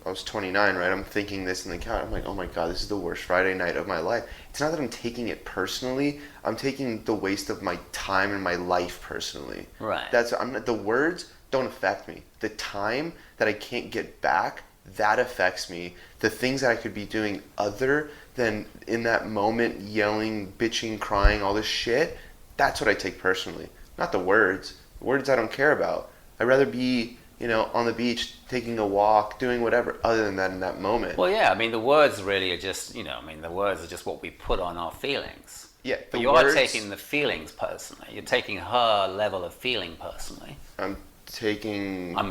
I was 29, right? I'm thinking this in the couch. I'm like, oh my God, this is the worst Friday night of my life. It's not that I'm taking it personally. I'm taking the waste of my time and my life personally. Right. The words don't affect me. The time that I can't get back, that affects me. The things that I could be doing other than in that moment, yelling, bitching, crying, all this shit, that's what I take personally. Not the words. The words I don't care about. I'd rather be, on the beach, taking a walk, doing whatever other than that in that moment. Well, yeah, I mean, the words really are just, the words are just what we put on our feelings. Yeah, but you are taking the feelings personally. You're taking her level of feeling personally. I'm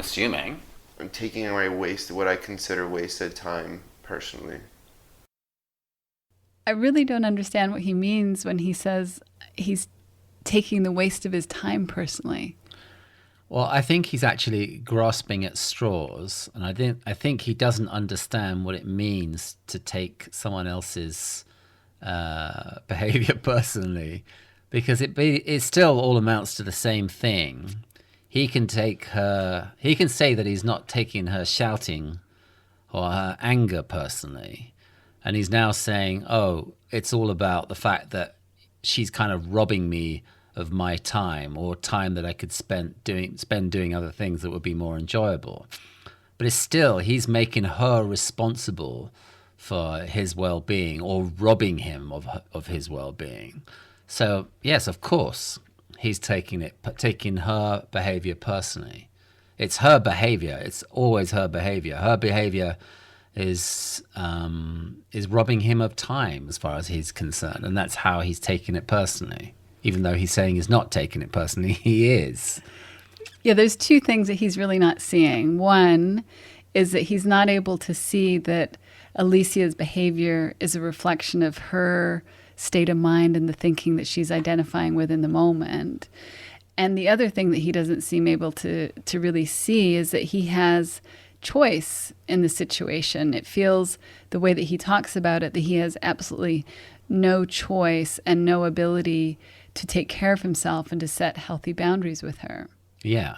assuming. I'm taking away what I consider wasted time personally. I really don't understand what he means when he says he's taking the waste of his time personally. Well, I think he's actually grasping at straws, and I think he doesn't understand what it means to take someone else's behavior personally, because it still all amounts to the same thing. He can say that he's not taking her shouting or her anger personally, and he's now saying, oh, it's all about the fact that she's kind of robbing me of my time, or time that I could spend doing other things that would be more enjoyable. But it's still, he's making her responsible for his well-being, or robbing him of his well-being. So yes, of course, he's taking her behavior personally. It's her behavior. It's always her behavior. Her behavior is robbing him of time, as far as he's concerned, and that's how he's taking it personally. Even though he's saying he's not taking it personally, he is. Yeah, there's two things that he's really not seeing. One is that he's not able to see that Alicia's behavior is a reflection of her state of mind and the thinking that she's identifying with in the moment. And the other thing that he doesn't seem able to really see is that he has choice in the situation. It feels, the way that he talks about it, that he has absolutely no choice and no ability to take care of himself and to set healthy boundaries with her. Yeah.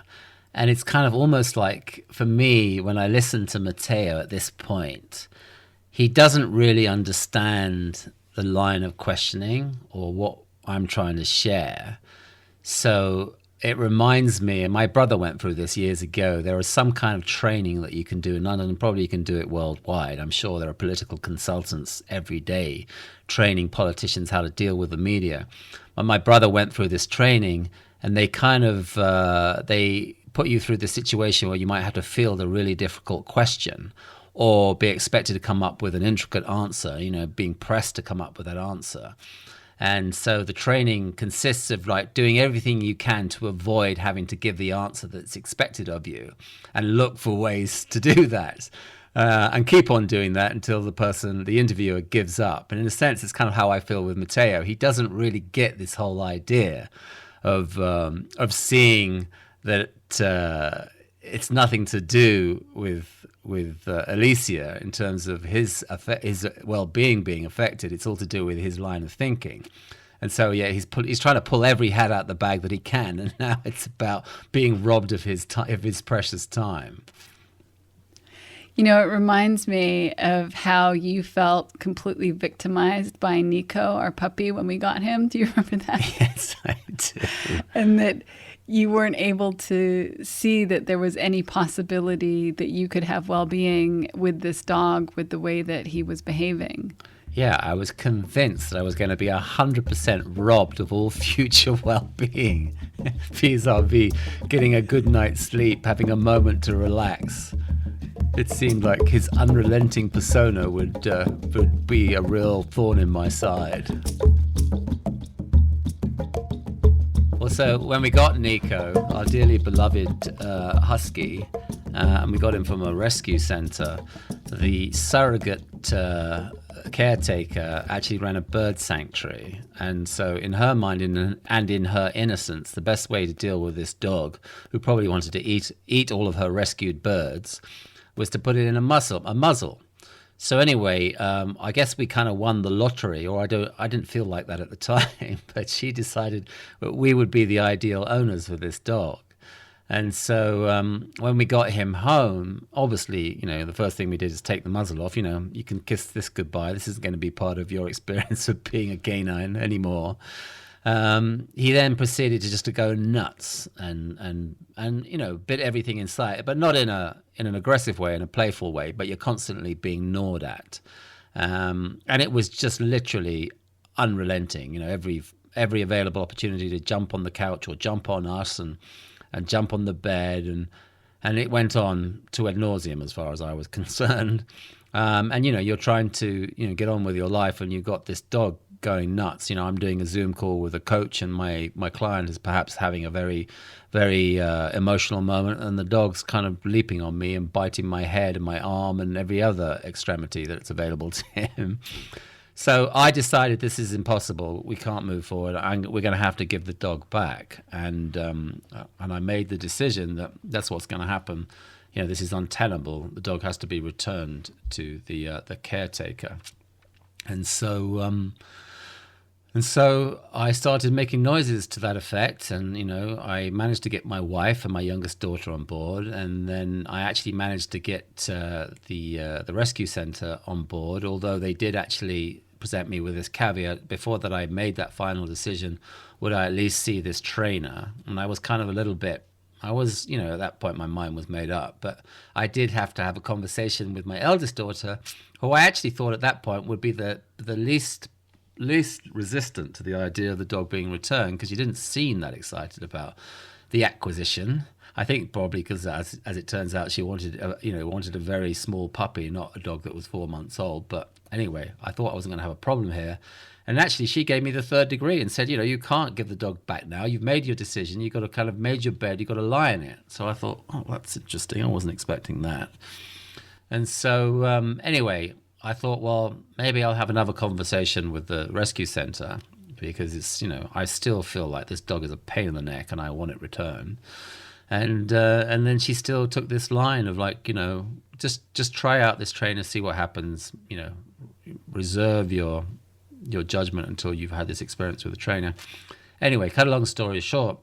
And it's kind of almost like, for me, when I listen to Mateo at this point, he doesn't really understand the line of questioning or what I'm trying to share. So it reminds me, and my brother went through this years ago, there is some kind of training that you can do in London, and probably you can do it worldwide. I'm sure there are political consultants every day training politicians how to deal with the media. But my brother went through this training, and they kind of, they put you through the situation where you might have to field a really difficult question, or be expected to come up with an intricate answer, being pressed to come up with that answer. And so the training consists of doing everything you can to avoid having to give the answer that's expected of you, and look for ways to do that, and keep on doing that until the interviewer gives up. And in a sense, it's kind of how I feel with Mateo. He doesn't really get this whole idea of seeing that it's nothing to do with Alicia in terms of his well-being being affected. It's all to do with his line of thinking. And so, yeah, he's trying to pull every hat out the bag that he can, and now it's about being robbed of his precious time. It reminds me of how you felt completely victimized by Nico, our puppy, when we got him. Do you remember that? Yes, I do. And that you weren't able to see that there was any possibility that you could have well-being with this dog, with the way that he was behaving. Yeah, I was convinced that I was going to be 100% robbed of all future well-being, vis-a-vis getting a good night's sleep, having a moment to relax. It seemed like his unrelenting persona would be a real thorn in my side. Well, so when we got Nico, our dearly beloved husky, and we got him from a rescue centre, the surrogate caretaker actually ran a bird sanctuary. And so in her mind and in her innocence, the best way to deal with this dog, who probably wanted to eat all of her rescued birds, was to put it in a muzzle. So anyway, I guess we kind of won the lottery, or I didn't feel like that at the time, but she decided that we would be the ideal owners for this dog. And so when we got him home, obviously, the first thing we did is take the muzzle off. You can kiss this goodbye. This isn't going to be part of your experience of being a canine anymore. He then proceeded to go nuts and bit everything in sight, but not in an aggressive way, in a playful way. But you're constantly being gnawed at, and it was just literally unrelenting. Every available opportunity to jump on the couch or jump on us and jump on the bed, and it went on to ad nauseum as far as I was concerned. And you're trying to get on with your life, and you've got this dog going nuts. I'm doing a Zoom call with a coach, and my client is perhaps having a very, very emotional moment, and the dog's kind of leaping on me and biting my head and my arm and every other extremity that's available to him. So I decided this is impossible. We can't move forward. We're going to have to give the dog back. And I made the decision that that's what's going to happen. This is untenable. The dog has to be returned to the caretaker. And so I started making noises to that effect. And I managed to get my wife and my youngest daughter on board. And then I actually managed to get the rescue center on board, although they did actually present me with this caveat before that I made that final decision. Would I at least see this trainer? And I was kind of a little bit, at that point my mind was made up, but I did have to have a conversation with my eldest daughter, who I actually thought at that point would be the least resistant to the idea of the dog being returned, because she didn't seem that excited about the acquisition. I think probably because as it turns out, she wanted a very small puppy, not a dog that was 4 months old. But anyway, I thought I wasn't going to have a problem here. And actually, she gave me the third degree and said, you can't give the dog back now. You've made your decision. You've got to kind of made your bed. You've got to lie in it. So I thought, oh, that's interesting. I wasn't expecting that. And so anyway, I thought, well, maybe I'll have another conversation with the rescue center, because it's, I still feel like this dog is a pain in the neck and I want it returned. And then she still took this line of like, just try out this trainer, see what happens. Reserve your judgment until you've had this experience with the trainer. Anyway, cut a long story short,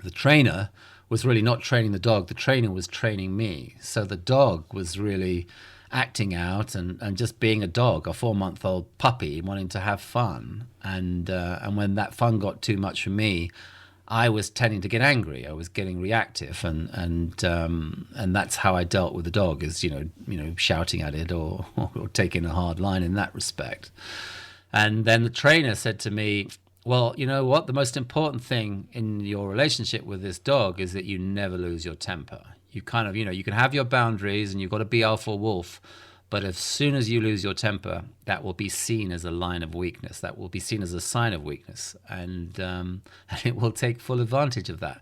the trainer was really not training the dog. The trainer was training me. So the dog was really acting out and just being a dog, a 4-month-old puppy wanting to have fun. And when that fun got too much for me, I was tending to get angry. I was getting reactive, and that's how I dealt with the dog, is shouting at it or taking a hard line in that respect. And then the trainer said to me, well, you know what? The most important thing in your relationship with this dog is that you never lose your temper. You kind of, you can have your boundaries and you've got to be alpha wolf, but as soon as you lose your temper, that will be seen as a line of weakness. That will be seen as a sign of weakness, and it will take full advantage of that.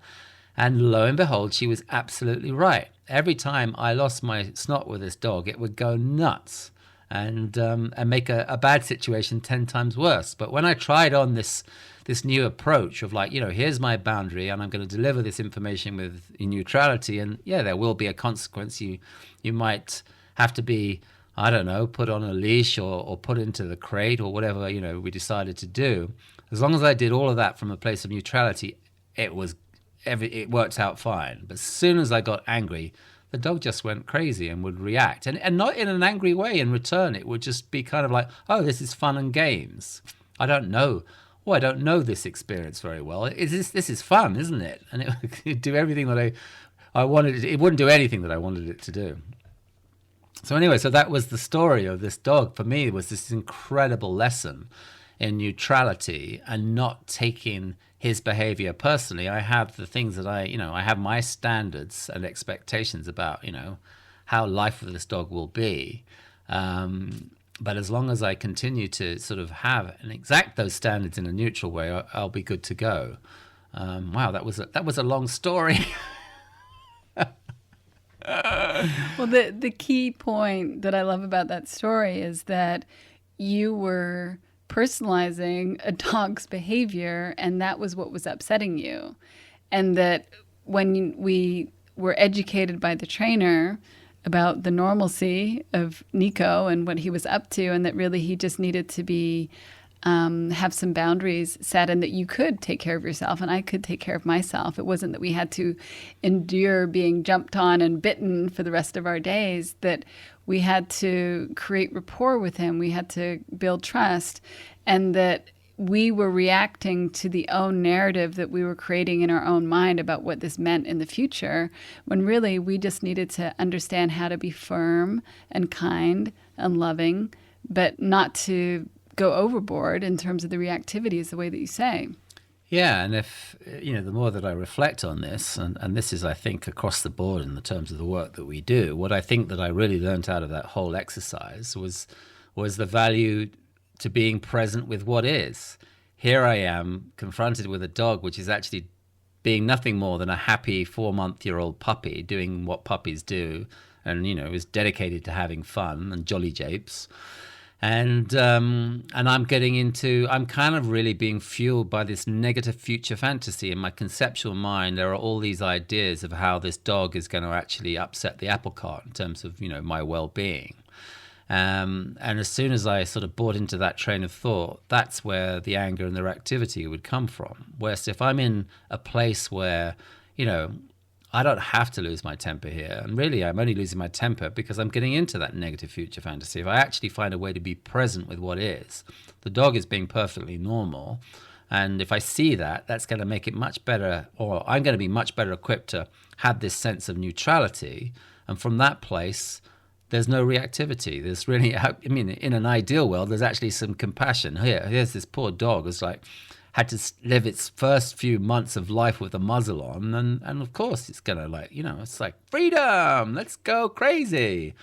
And lo and behold, she was absolutely right. Every time I lost my snot with this dog, it would go nuts and make a bad situation 10 times worse. But when I tried on this new approach of like, here's my boundary and I'm going to deliver this information with neutrality, and yeah, there will be a consequence. You might have to be, I don't know, put on a leash or put into the crate or whatever, we decided to do. As long as I did all of that from a place of neutrality, it worked out fine. But as soon as I got angry, the dog just went crazy and would react, and not in an angry way in return. It would just be kind of like, oh, this is fun and games. I don't know this experience very well. This is fun, isn't it? And it would do everything that I wanted. It wouldn't do anything that I wanted it to do. So anyway, so that was the story of this dog. For me, it was this incredible lesson in neutrality and not taking his behavior personally. I have the things that I have my standards and expectations about, how life with this dog will be. But as long as I continue to sort of have and exact those standards in a neutral way, I'll be good to go. Wow, that was a long story. Well, the key point that I love about that story is that you were personalizing a dog's behavior, and that was what was upsetting you. And that when we were educated by the trainer about the normalcy of Nico and what he was up to, and that really he just needed to be have some boundaries set, and that you could take care of yourself and I could take care of myself. It wasn't that we had to endure being jumped on and bitten for the rest of our days, that we had to create rapport with him. We had to build trust, and that we were reacting to the own narrative that we were creating in our own mind about what this meant in the future, when really we just needed to understand how to be firm and kind and loving, but not to go overboard in terms of the reactivity, is the way that you say. Yeah, and if, the more that I reflect on this, and this is, I think, across the board in the terms of the work that we do, what I think that I really learned out of that whole exercise was the value to being present with what is. Here I am confronted with a dog which is actually being nothing more than a happy 4-month-old puppy doing what puppies do, and is dedicated to having fun and jolly japes. And I'm kind of really being fueled by this negative future fantasy. In my conceptual mind, there are all these ideas of how this dog is going to actually upset the apple cart in terms of, my well-being. And as soon as I sort of bought into that train of thought, that's where the anger and the reactivity would come from. Whereas if I'm in a place where, I don't have to lose my temper here, and really I'm only losing my temper because I'm getting into that negative future fantasy. If I actually find a way to be present with what is, the dog is being perfectly normal, and if I see that, that's going to make it much better, or I'm going to be much better equipped to have this sense of neutrality. And from that place, there's no reactivity. There's really, in an ideal world, there's actually some compassion. Here's this poor dog who's had to live its first few months of life with a muzzle on, and of course it's gonna it's like freedom, let's go crazy.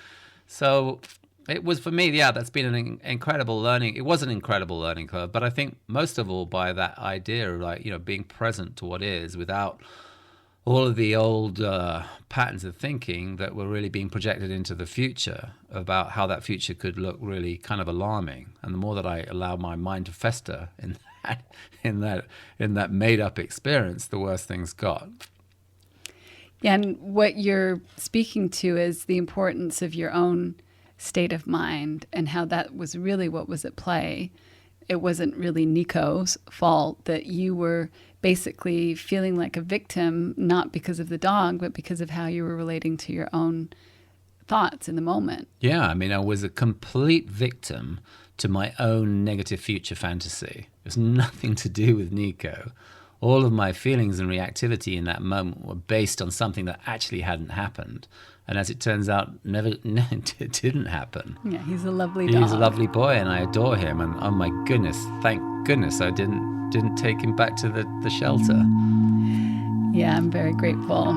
So it was, for me, that's been an incredible learning. It was an incredible learning curve, but I think most of all by that idea of being present to what is, without all of the old patterns of thinking that were really being projected into the future about how that future could look really kind of alarming. And the more that I allow my mind to fester in that made up experience, the worse things got. Yeah, and what you're speaking to is the importance of your own state of mind and how that was really what was at play. It wasn't really Nico's fault that you were basically feeling like a victim, not because of the dog, but because of how you were relating to your own thoughts in the moment. Yeah, I was a complete victim to my own negative future fantasy. It was nothing to do with Nico. All of my feelings and reactivity in that moment were based on something that actually hadn't happened. And as it turns out, it didn't happen. Yeah, he's a lovely dog. He's a lovely boy, and I adore him. And oh my goodness, thank goodness I didn't take him back to the shelter. Yeah, I'm very grateful.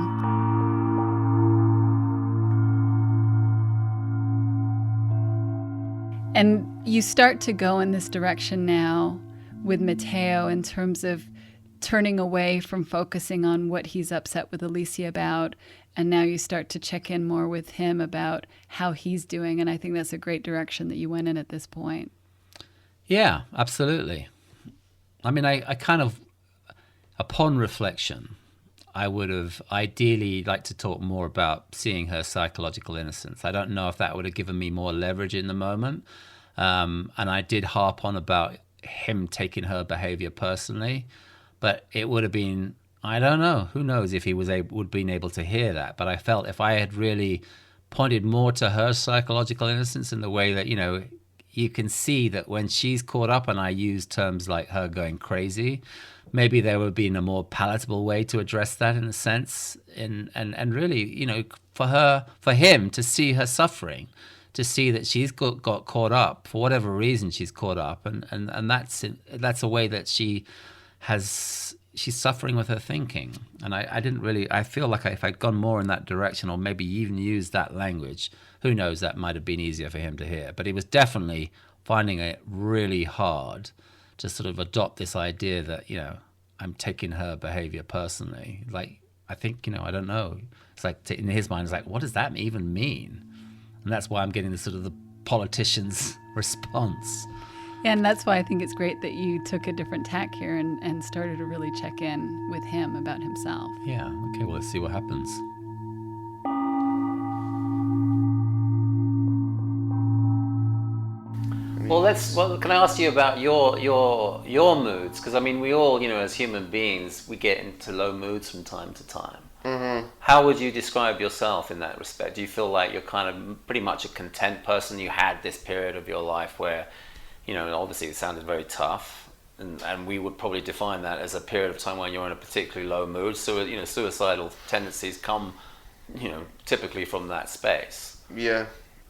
And you start to go in this direction now with Mateo in terms of turning away from focusing on what he's upset with Alicia about, and now you start to check in more with him about how he's doing, and I think that's a great direction that you went in at this point. Yeah, absolutely. I kind of, upon reflection, I would have ideally liked to talk more about seeing her psychological innocence. I don't know if that would have given me more leverage in the moment, and I did harp on about him taking her behavior personally, but it would have been, I don't know, who knows if he would have been able to hear that. But I felt if I had really pointed more to her psychological innocence in the way that, you can see that when she's caught up, and I use terms like her going crazy, maybe there would have been a more palatable way to address that in a sense. And really, for him to see her suffering, to see that she's got caught up for whatever reason she's caught up. And that's a way that she's suffering with her thinking. And I feel like if I'd gone more in that direction, or maybe even used that language, who knows, that might have been easier for him to hear. But he was definitely finding it really hard to sort of adopt this idea that, I'm taking her behavior personally. Like, I think, I don't know. It's like, in his mind, it's like, what does that even mean? And that's why I'm getting the sort of the politician's response. Yeah, and that's why I think it's great that you took a different tack here and started to really check in with him about himself. Yeah, okay, well, let's see what happens. Well, can I ask you about your moods? Because I mean, we all, as human beings, we get into low moods from time to time. Mm-hmm. How would you describe yourself in that respect? Do you feel like you're kind of pretty much a content person? You had this period of your life where, obviously it sounded very tough, and we would probably define that as a period of time when you're in a particularly low mood. So, suicidal tendencies come, typically from that space. Yeah.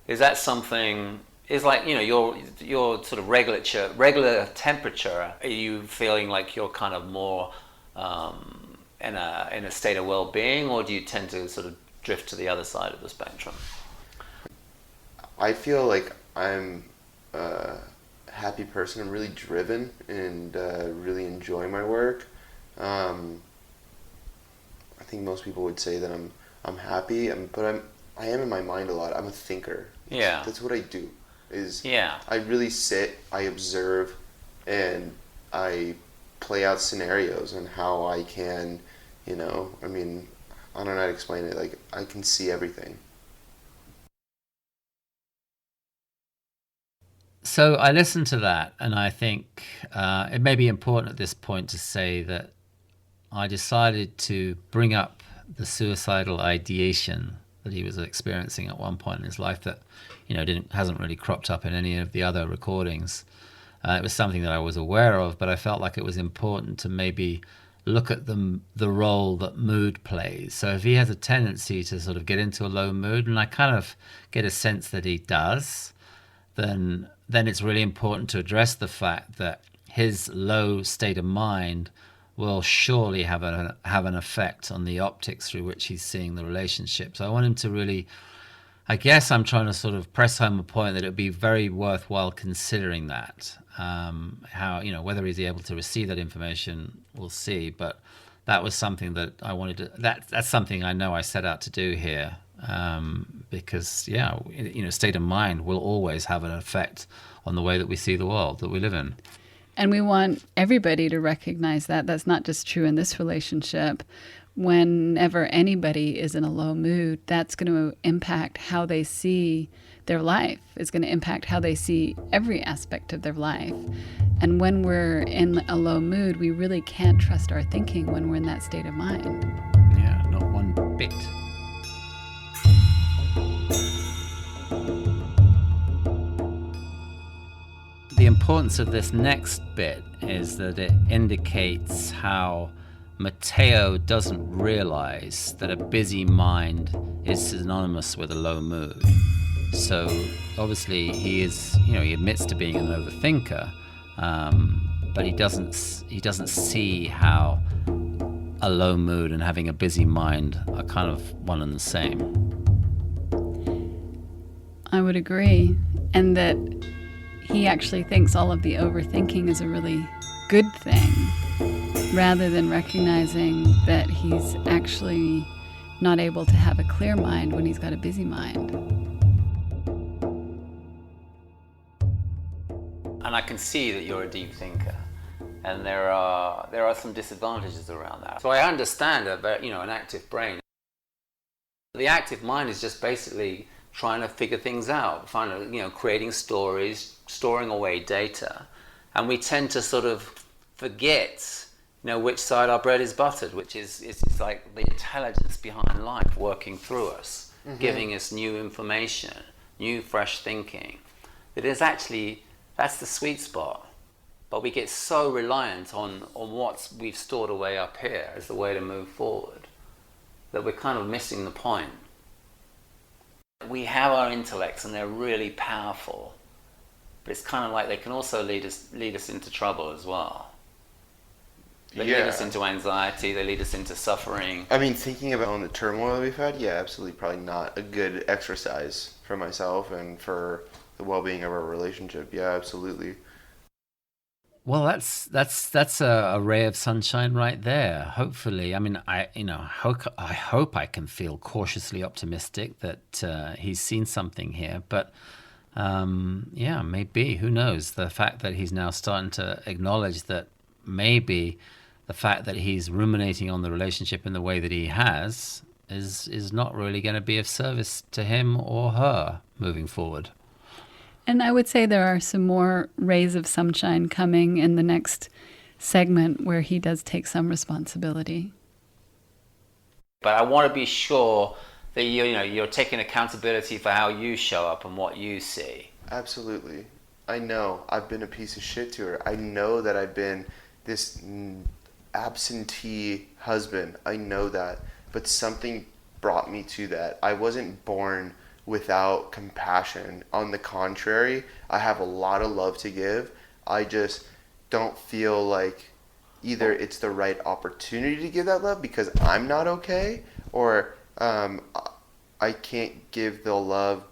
Is that something? Is like your sort of regular temperature? Are you feeling like you're kind of more in a state of well-being, or do you tend to sort of drift to the other side of the spectrum? I feel like I'm a happy person. I'm really driven and really enjoy my work. I think most people would say that I'm happy, but I am in my mind a lot. I'm a thinker. That's what I do. I really sit, I observe, and I play out scenarios and how I can, I don't know how to explain it. Like, I can see everything. So I listened to that, and I think it may be important at this point to say that I decided to bring up the suicidal ideation that he was experiencing at one point in his life that hasn't really cropped up in any of the other recordings. It was something that I was aware of, but I felt like it was important to maybe look at the role that mood plays. So if he has a tendency to sort of get into a low mood, and I kind of get a sense that he does, then it's really important to address the fact that his low state of mind will surely have an effect on the optics through which he's seeing the relationship. So I want him to really, I guess I'm trying to sort of press home a point that it would be very worthwhile considering that. How, whether he's able to receive that information, we'll see. But that was something that I wanted to, that's something I know I set out to do here. Because, state of mind will always have an effect on the way that we see the world that we live in. And we want everybody to recognize that. That's not just true in this relationship. Whenever anybody is in a low mood, that's going to impact how they see their life. It's going to impact how they see every aspect of their life. And when we're in a low mood, we really can't trust our thinking when we're in that state of mind. Yeah, not one bit. The importance of this next bit is that it indicates how Mateo doesn't realize that a busy mind is synonymous with a low mood. So obviously he admits to being an overthinker, but he doesn't see how a low mood and having a busy mind are kind of one and the same. I would agree, and that he actually thinks all of the overthinking is a really good thing, rather than recognizing that he's actually not able to have a clear mind when he's got a busy mind. And I can see that you're a deep thinker, and there are some disadvantages around that. So I understand an active brain. The active mind is just basically trying to figure things out, creating stories, storing away data, and we tend to sort of forget, which side our bread is buttered, which is it's like the intelligence behind life working through us, giving us new information, new fresh thinking. That's the sweet spot. But we get so reliant on what we've stored away up here as the way to move forward that we're kind of missing the point. We have our intellects and they're really powerful, but it's kind of like they can also lead us into trouble as well. They lead us into anxiety, they lead us into suffering. I mean, thinking about all the turmoil that we've had, absolutely probably not a good exercise for myself and for the well-being of our relationship. Yeah, absolutely. Well, that's a ray of sunshine right there. Hopefully, I mean, I hope I can feel cautiously optimistic that he's seen something here. But maybe, who knows? The fact that he's now starting to acknowledge that maybe the fact that he's ruminating on the relationship in the way that he has is not really going to be of service to him or her moving forward. And I would say there are some more rays of sunshine coming in the next segment where he does take some responsibility. But I want to be sure that you're taking accountability for how you show up and what you see. Absolutely. I know I've been a piece of shit to her. I know that I've been this absentee husband. I know that. But something brought me to that. I wasn't born without compassion. On the contrary, I have a lot of love to give. I just don't feel like either it's the right opportunity to give that love because I'm not okay, or I can't give the love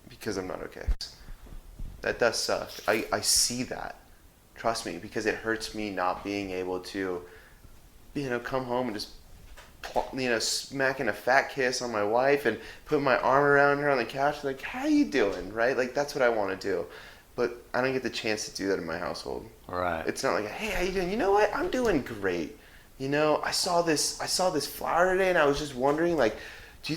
because I'm not okay. That does suck. I see that. Trust me, because it hurts me not being able to, come home and just, smacking a fat kiss on my wife and putting my arm around her on the couch, like, how you doing, right? Like, that's what I want to do. But I don't get the chance to do that in my household. Right. It's not like, hey, how you doing? You know what? I'm doing great. I saw this flower today, and I was just wondering, like,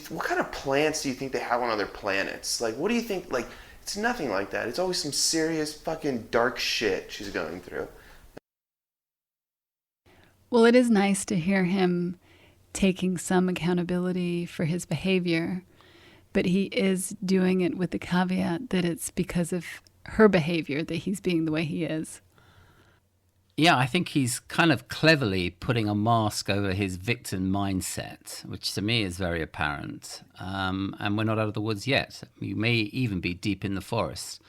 what kind of plants do you think they have on other planets? Like, what do you think? Like, it's nothing like that. It's always some serious fucking dark shit she's going through. Well, it is nice to hear him taking some accountability for his behavior, but he is doing it with the caveat that it's because of her behavior that he's being the way he is. Yeah, I think he's kind of cleverly putting a mask over his victim mindset, which to me is very apparent. And we're not out of the woods yet. You may even be deep in the forest,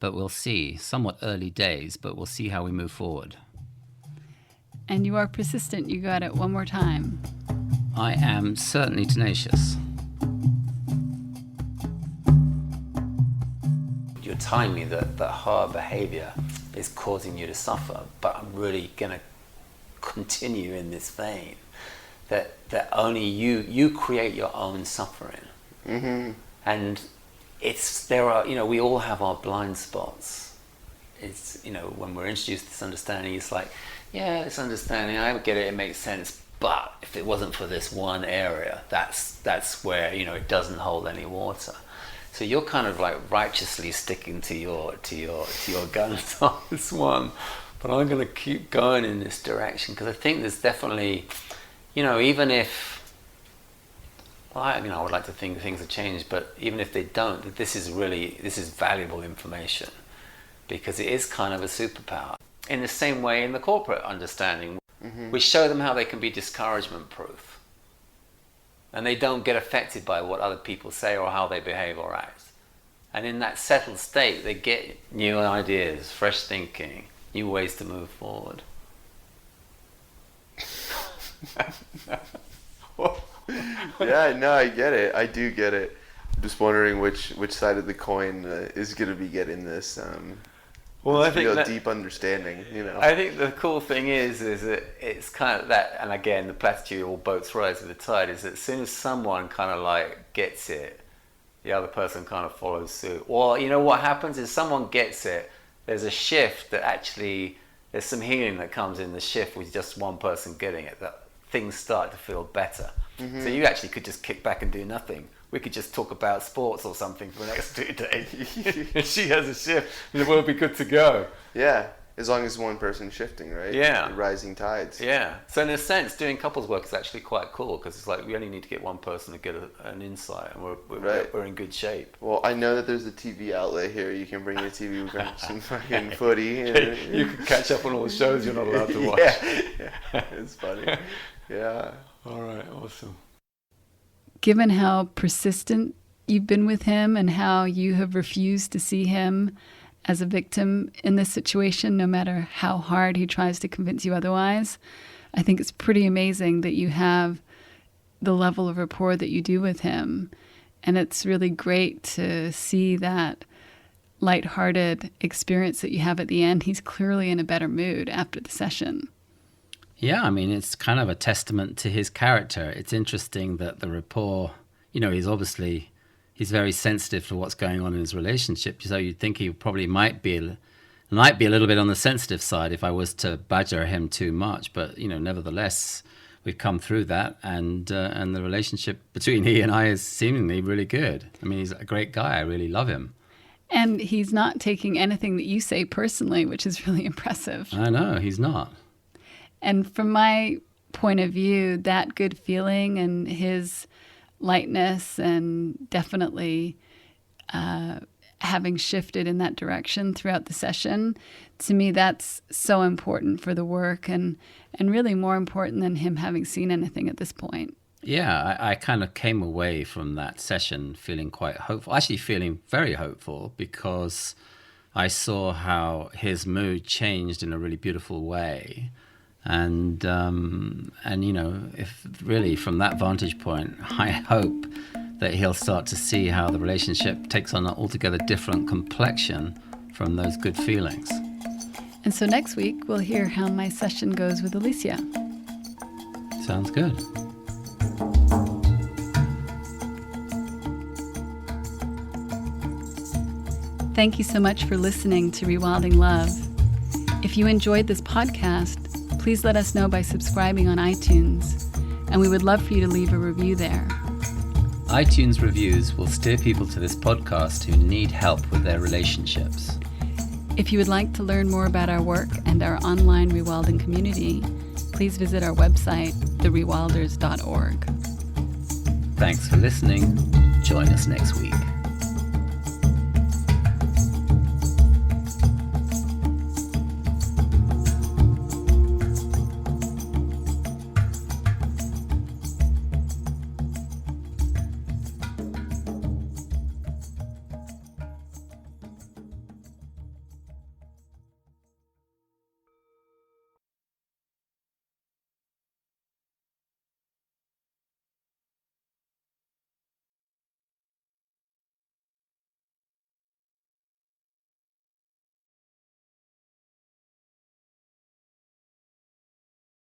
but we'll see. Somewhat early days, but we'll see how we move forward. And you are persistent. You got it one more time. I am certainly tenacious. You're telling me that her behavior is causing you to suffer, but I'm really going to continue in this vein. That only you create your own suffering. Mm-hmm. And we all have our blind spots. It's, when we're introduced to this understanding, it's like, yeah, this understanding, I get it, it makes sense. But if it wasn't for this one area, that's where, it doesn't hold any water. So you're kind of like righteously sticking to your guns on this one, but I'm going to keep going in this direction because I think there's definitely, even if, I would like to think things have changed, but even if they don't, that this is valuable information because it is kind of a superpower. In the same way, in the corporate understanding, we show them how they can be discouragement proof. And they don't get affected by what other people say or how they behave or act. And in that settled state, they get new ideas, fresh thinking, new ways to move forward. Yeah, no, I get it. I do get it. I'm just wondering which side of the coin is going to be getting this. Well, I think deep understanding, I think the cool thing is that it's kind of that, and again, the platitude, all boats rise with the tide, is that as soon as someone kind of like gets it, the other person kind of follows suit. Or, what happens is someone gets it, there's a shift that actually, there's some healing that comes in the shift with just one person getting it, that things start to feel better. Mm-hmm. So you actually could just kick back and do nothing. We could just talk about sports or something for the next 2 days. And she has a shift, and we'll be good to go. Yeah, as long as one person's shifting, right? Yeah. The rising tides. Yeah. So in a sense, doing couples work is actually quite cool because it's like we only need to get one person to get an insight, and we're in good shape. Well, I know that there's a TV outlet here. You can bring your TV, we got some fucking footy. And you can catch up on all the shows you're not allowed to watch. Yeah. It's funny. Yeah. All right. Awesome. Given how persistent you've been with him and how you have refused to see him as a victim in this situation, no matter how hard he tries to convince you otherwise, I think it's pretty amazing that you have the level of rapport that you do with him. And it's really great to see that lighthearted experience that you have at the end. He's clearly in a better mood after the session. Yeah, I mean, it's kind of a testament to his character. It's interesting that the rapport, he's very sensitive to what's going on in his relationship. So you'd think he probably might be a little bit on the sensitive side if I was to badger him too much. But, nevertheless, we've come through that. And the relationship between he and I is seemingly really good. I mean, he's a great guy. I really love him. And he's not taking anything that you say personally, which is really impressive. I know, he's not. And from my point of view, that good feeling and his lightness and definitely having shifted in that direction throughout the session, to me, that's so important for the work and really more important than him having seen anything at this point. Yeah, I kind of came away from that session feeling quite hopeful, actually feeling very hopeful, because I saw how his mood changed in a really beautiful way. And you know, if really from that vantage point, I hope that he'll start to see how the relationship takes on an altogether different complexion from those good feelings. And so next week, we'll hear how my session goes with Alicia. Sounds good. Thank you so much for listening to Rewilding Love. If you enjoyed this podcast, please let us know by subscribing on iTunes, and we would love for you to leave a review there. iTunes reviews will steer people to this podcast who need help with their relationships. If you would like to learn more about our work and our online Rewilding community, please visit our website, therewilders.org. Thanks for listening. Join us next week.